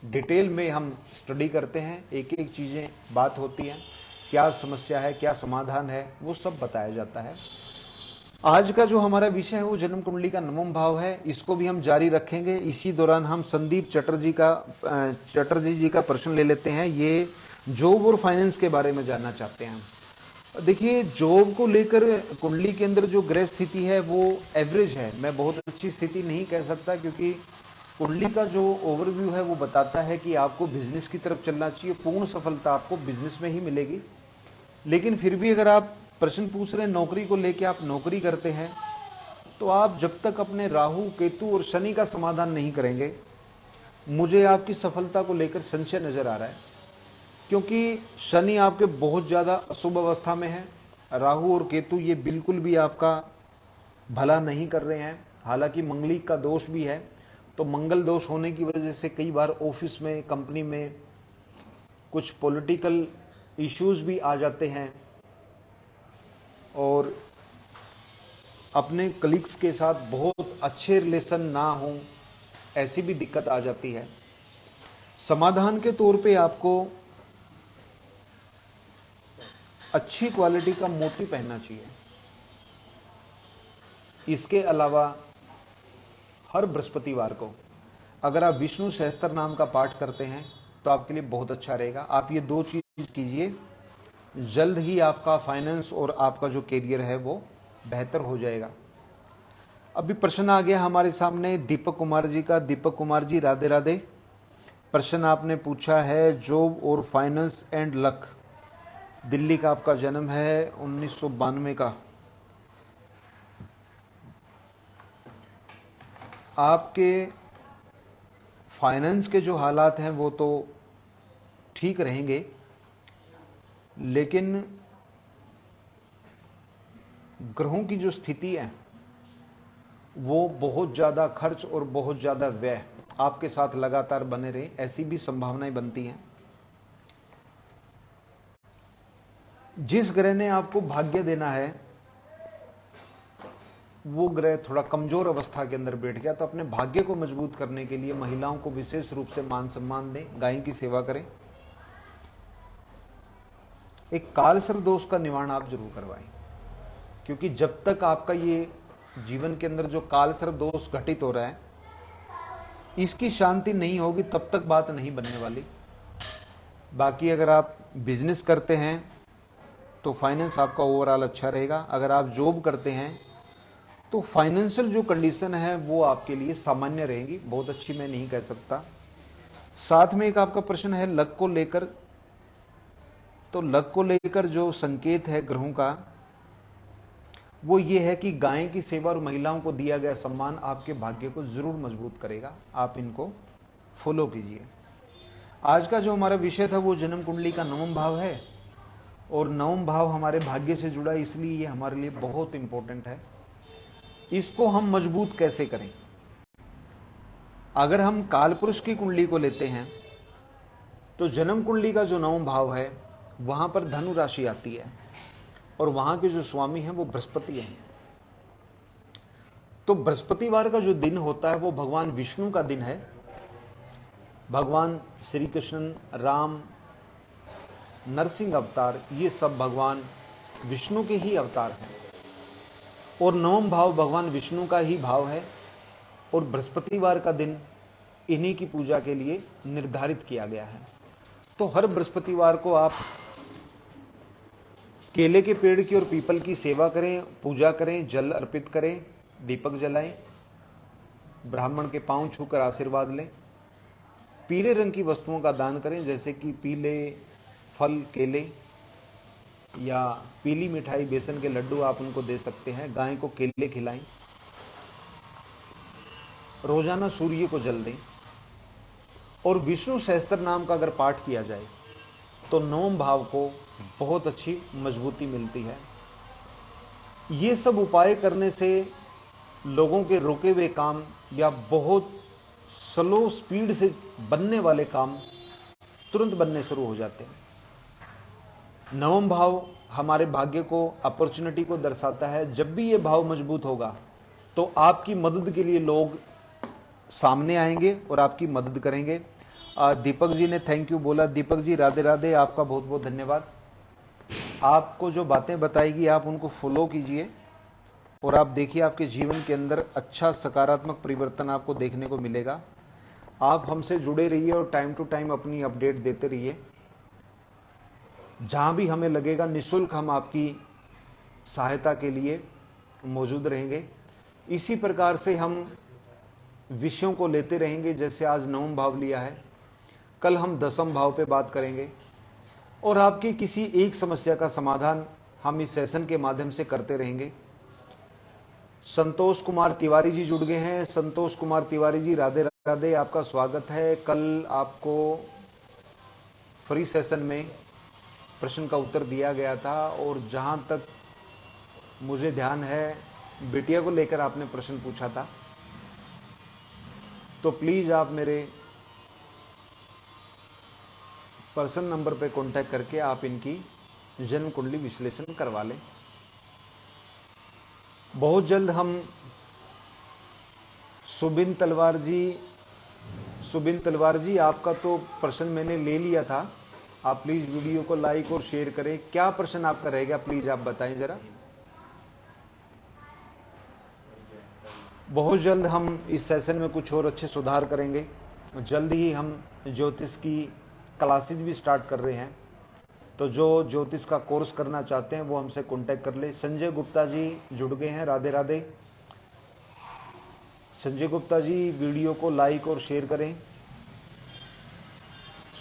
डिटेल में हम स्टडी करते हैं, एक एक चीजें बात होती हैं, क्या समस्या है, क्या समाधान है, वो सब बताया जाता है। आज का जो हमारा विषय है वो जन्म कुंडली का नवम भाव है, इसको भी हम जारी रखेंगे। इसी दौरान हम संदीप चटर्जी जी का प्रश्न ले लेते हैं। ये जॉब और फाइनेंस के बारे में जानना चाहते हैं। देखिए, जॉब को लेकर कुंडली के अंदर जो ग्रह स्थिति है वो एवरेज है, मैं बहुत अच्छी स्थिति नहीं कह सकता, क्योंकि कुंडली का जो ओवरव्यू है वो बताता है कि आपको बिजनेस की तरफ चलना चाहिए, पूर्ण सफलता आपको बिजनेस में ही मिलेगी। लेकिन फिर भी अगर आप प्रश्न पूछ रहे हैं नौकरी को लेकर, आप नौकरी करते हैं, तो आप जब तक अपने राहु, केतु और शनि का समाधान नहीं करेंगे, मुझे आपकी सफलता को लेकर संशय नजर आ रहा है। क्योंकि शनि आपके बहुत ज्यादा अशुभ अवस्था में है, राहु और केतु ये बिल्कुल भी आपका भला नहीं कर रहे हैं। हालांकि मंगलिक का दोष भी है, तो मंगल दोष होने की वजह से कई बार ऑफिस में, कंपनी में कुछ पॉलिटिकल इश्यूज भी आ जाते हैं, और अपने कलीग्स के साथ बहुत अच्छे रिलेशन ना हो, ऐसी भी दिक्कत आ जाती है। समाधान के तौर पे आपको अच्छी क्वालिटी का मोती पहनना चाहिए। इसके अलावा हर बृहस्पतिवार को अगर आप विष्णु सहस्त्र नाम का पाठ करते हैं तो आपके लिए बहुत अच्छा रहेगा। आप ये दो चीज कीजिए, जल्द ही आपका फाइनेंस और आपका जो करियर है वो बेहतर हो जाएगा। अभी प्रश्न आ गया हमारे सामने दीपक कुमार जी का। दीपक कुमार जी, राधे राधे। प्रश्न आपने पूछा है जॉब और फाइनेंस एंड लक। दिल्ली का आपका जन्म है, 1992 का। आपके फाइनेंस के जो हालात हैं वो तो ठीक रहेंगे, लेकिन ग्रहों की जो स्थिति है वो बहुत ज्यादा खर्च और बहुत ज्यादा व्यय आपके साथ लगातार बने रहे, ऐसी भी संभावनाएं बनती हैं। जिस ग्रह ने आपको भाग्य देना है वो ग्रह थोड़ा कमजोर अवस्था के अंदर बैठ गया, तो अपने भाग्य को मजबूत करने के लिए महिलाओं को विशेष रूप से मान सम्मान दें, गाय की सेवा करें। एक कालसर्प दोष का निवारण आप जरूर करवाएं, क्योंकि जब तक आपका ये जीवन के अंदर जो कालसर्प दोष घटित हो रहा है इसकी शांति नहीं होगी तब तक बात नहीं बनने वाली। बाकी अगर आप बिजनेस करते हैं तो फाइनेंस आपका ओवरऑल अच्छा रहेगा। अगर आप जॉब करते हैं तो फाइनेंशियल जो कंडीशन है वो आपके लिए सामान्य रहेगी, बहुत अच्छी मैं नहीं कह सकता। साथ में एक आपका प्रश्न है लक को लेकर, तो लक को लेकर जो संकेत है ग्रहों का वो ये है कि गाय की सेवा और महिलाओं को दिया गया सम्मान आपके भाग्य को जरूर मजबूत करेगा। आप इनको फॉलो कीजिए। आज का जो हमारा विषय था वो जन्म कुंडली का 9वां भाव है, और 9वां भाव हमारे भाग्य से जुड़ा, इसलिए ये हमारे लिए बहुत इंपॉर्टेंट है। इसको हम मजबूत कैसे करें? अगर हम कालपुरुष की कुंडली को लेते हैं तो जन्म कुंडली का जो 9वां भाव है वहां पर धनु राशि आती है, और वहां के जो स्वामी हैं वो बृहस्पति हैं। तो बृहस्पतिवार का जो दिन होता है वो भगवान विष्णु का दिन है। भगवान श्री कृष्ण, राम, नरसिंह अवतार, ये सब भगवान विष्णु के ही अवतार हैं, और 9वां भाव भगवान विष्णु का ही भाव है, और बृहस्पतिवार का दिन इन्हीं की पूजा के लिए निर्धारित किया गया है। तो हर बृहस्पतिवार को आप केले के पेड़ की और पीपल की सेवा करें, पूजा करें, जल अर्पित करें, दीपक जलाएं, ब्राह्मण के पांव छूकर आशीर्वाद लें, पीले रंग की वस्तुओं का दान करें, जैसे कि पीले फल, केले, या पीली मिठाई, बेसन के लड्डू आप उनको दे सकते हैं। गाय को केले खिलाएं, रोजाना सूर्य को जल दें, और विष्णु सहस्त्र नाम का अगर पाठ किया जाए तो 9वें भाव को बहुत अच्छी मजबूती मिलती है। ये सब उपाय करने से लोगों के रुके हुए काम या बहुत स्लो स्पीड से बनने वाले काम तुरंत बनने शुरू हो जाते हैं। 9वां भाव हमारे भाग्य को, अपॉर्चुनिटी को दर्शाता है। जब भी ये भाव मजबूत होगा तो आपकी मदद के लिए लोग सामने आएंगे और आपकी मदद करेंगे। दीपक जी ने थैंक यू बोला। दीपक जी राधे राधे, आपका बहुत बहुत धन्यवाद। आपको जो बातें बताएगी आप उनको फॉलो कीजिए, और आप देखिए आपके जीवन के अंदर अच्छा सकारात्मक परिवर्तन आपको देखने को मिलेगा। आप हमसे जुड़े रहिए और टाइम टू टाइम अपनी अपडेट देते रहिए। जहां भी हमें लगेगा निःशुल्क हम आपकी सहायता के लिए मौजूद रहेंगे। इसी प्रकार से हम विषयों को लेते रहेंगे। जैसे आज 9वां भाव लिया है, कल हम 10वां भाव पे बात करेंगे, और आपकी किसी एक समस्या का समाधान हम इस सेशन के माध्यम से करते रहेंगे। संतोष कुमार तिवारी जी जुड़ गए हैं। संतोष कुमार तिवारी जी राधे राधे, आपका स्वागत है। कल आपको फ्री सेशन में प्रश्न का उत्तर दिया गया था, और जहां तक मुझे ध्यान है बिटिया को लेकर आपने प्रश्न पूछा था। तो प्लीज आप मेरे पर्सनल नंबर पे कांटेक्ट करके आप इनकी जन्म कुंडली विश्लेषण करवा लें। बहुत जल्द हम सुबिन तलवार जी, आपका तो प्रश्न मैंने ले लिया था। आप प्लीज वीडियो को लाइक और शेयर करें। क्या प्रश्न आपका रहेगा प्लीज आप बताएं जरा। बहुत जल्द हम इस सेशन में कुछ और अच्छे सुधार करेंगे। जल्द ही हम ज्योतिष की क्लासेज भी स्टार्ट कर रहे हैं, तो जो ज्योतिष का कोर्स करना चाहते हैं वो हमसे कांटेक्ट कर ले। संजय गुप्ता जी जुड़ गए हैं, राधे राधे। संजय गुप्ता जी वीडियो को लाइक और शेयर करें।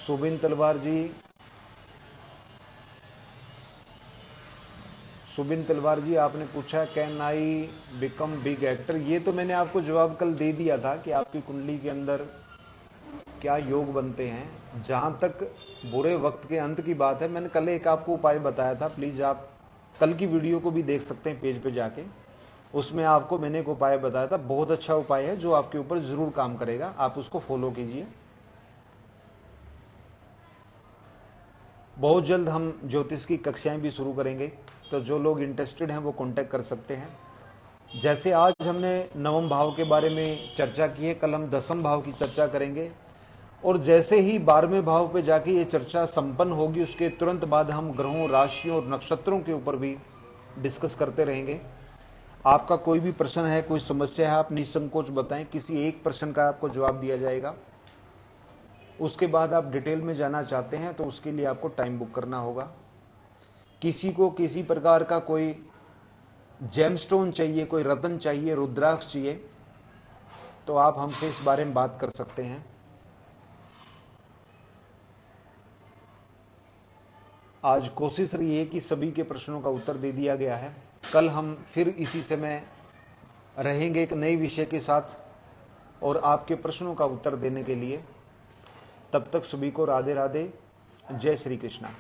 सुबिन तलवार जी आपने पूछा can I become big actor. ये तो मैंने आपको जवाब कल दे दिया था कि आपकी कुंडली के अंदर क्या योग बनते हैं। जहां तक बुरे वक्त के अंत की बात है, मैंने कल एक आपको उपाय बताया था। प्लीज आप कल की वीडियो को भी देख सकते हैं पेज पे जाके, उसमें आपको मैंने एक उपाय बताया था। बहुत अच्छा उपाय है जो आपके ऊपर जरूर काम करेगा, आप उसको फॉलो कीजिए। बहुत जल्द हम ज्योतिष की कक्षाएं भी शुरू करेंगे, तो जो लोग इंटरेस्टेड हैं वो कांटेक्ट कर सकते हैं। जैसे आज हमने 9वें भाव के बारे में चर्चा की है, कल हम 10वें भाव की चर्चा करेंगे, और जैसे ही 12वें भाव पे जाके ये चर्चा संपन्न होगी उसके तुरंत बाद हम ग्रहों, राशियों और नक्षत्रों के ऊपर भी डिस्कस करते रहेंगे। आपका कोई भी प्रश्न है, कोई समस्या है, आप निसंकोच बताएं। किसी एक प्रश्न का आपको जवाब दिया जाएगा। उसके बाद आप डिटेल में जाना चाहते हैं तो उसके लिए आपको टाइम बुक करना होगा। किसी को किसी प्रकार का कोई जेमस्टोन चाहिए, कोई रत्न चाहिए, रुद्राक्ष चाहिए, तो आप हमसे इस बारे में बात कर सकते हैं। आज कोशिश रही है कि सभी के प्रश्नों का उत्तर दे दिया गया है। कल हम फिर इसी समय रहेंगे एक नए विषय के साथ और आपके प्रश्नों का उत्तर देने के लिए। तब तक सभी को राधे राधे, जय श्री कृष्णा।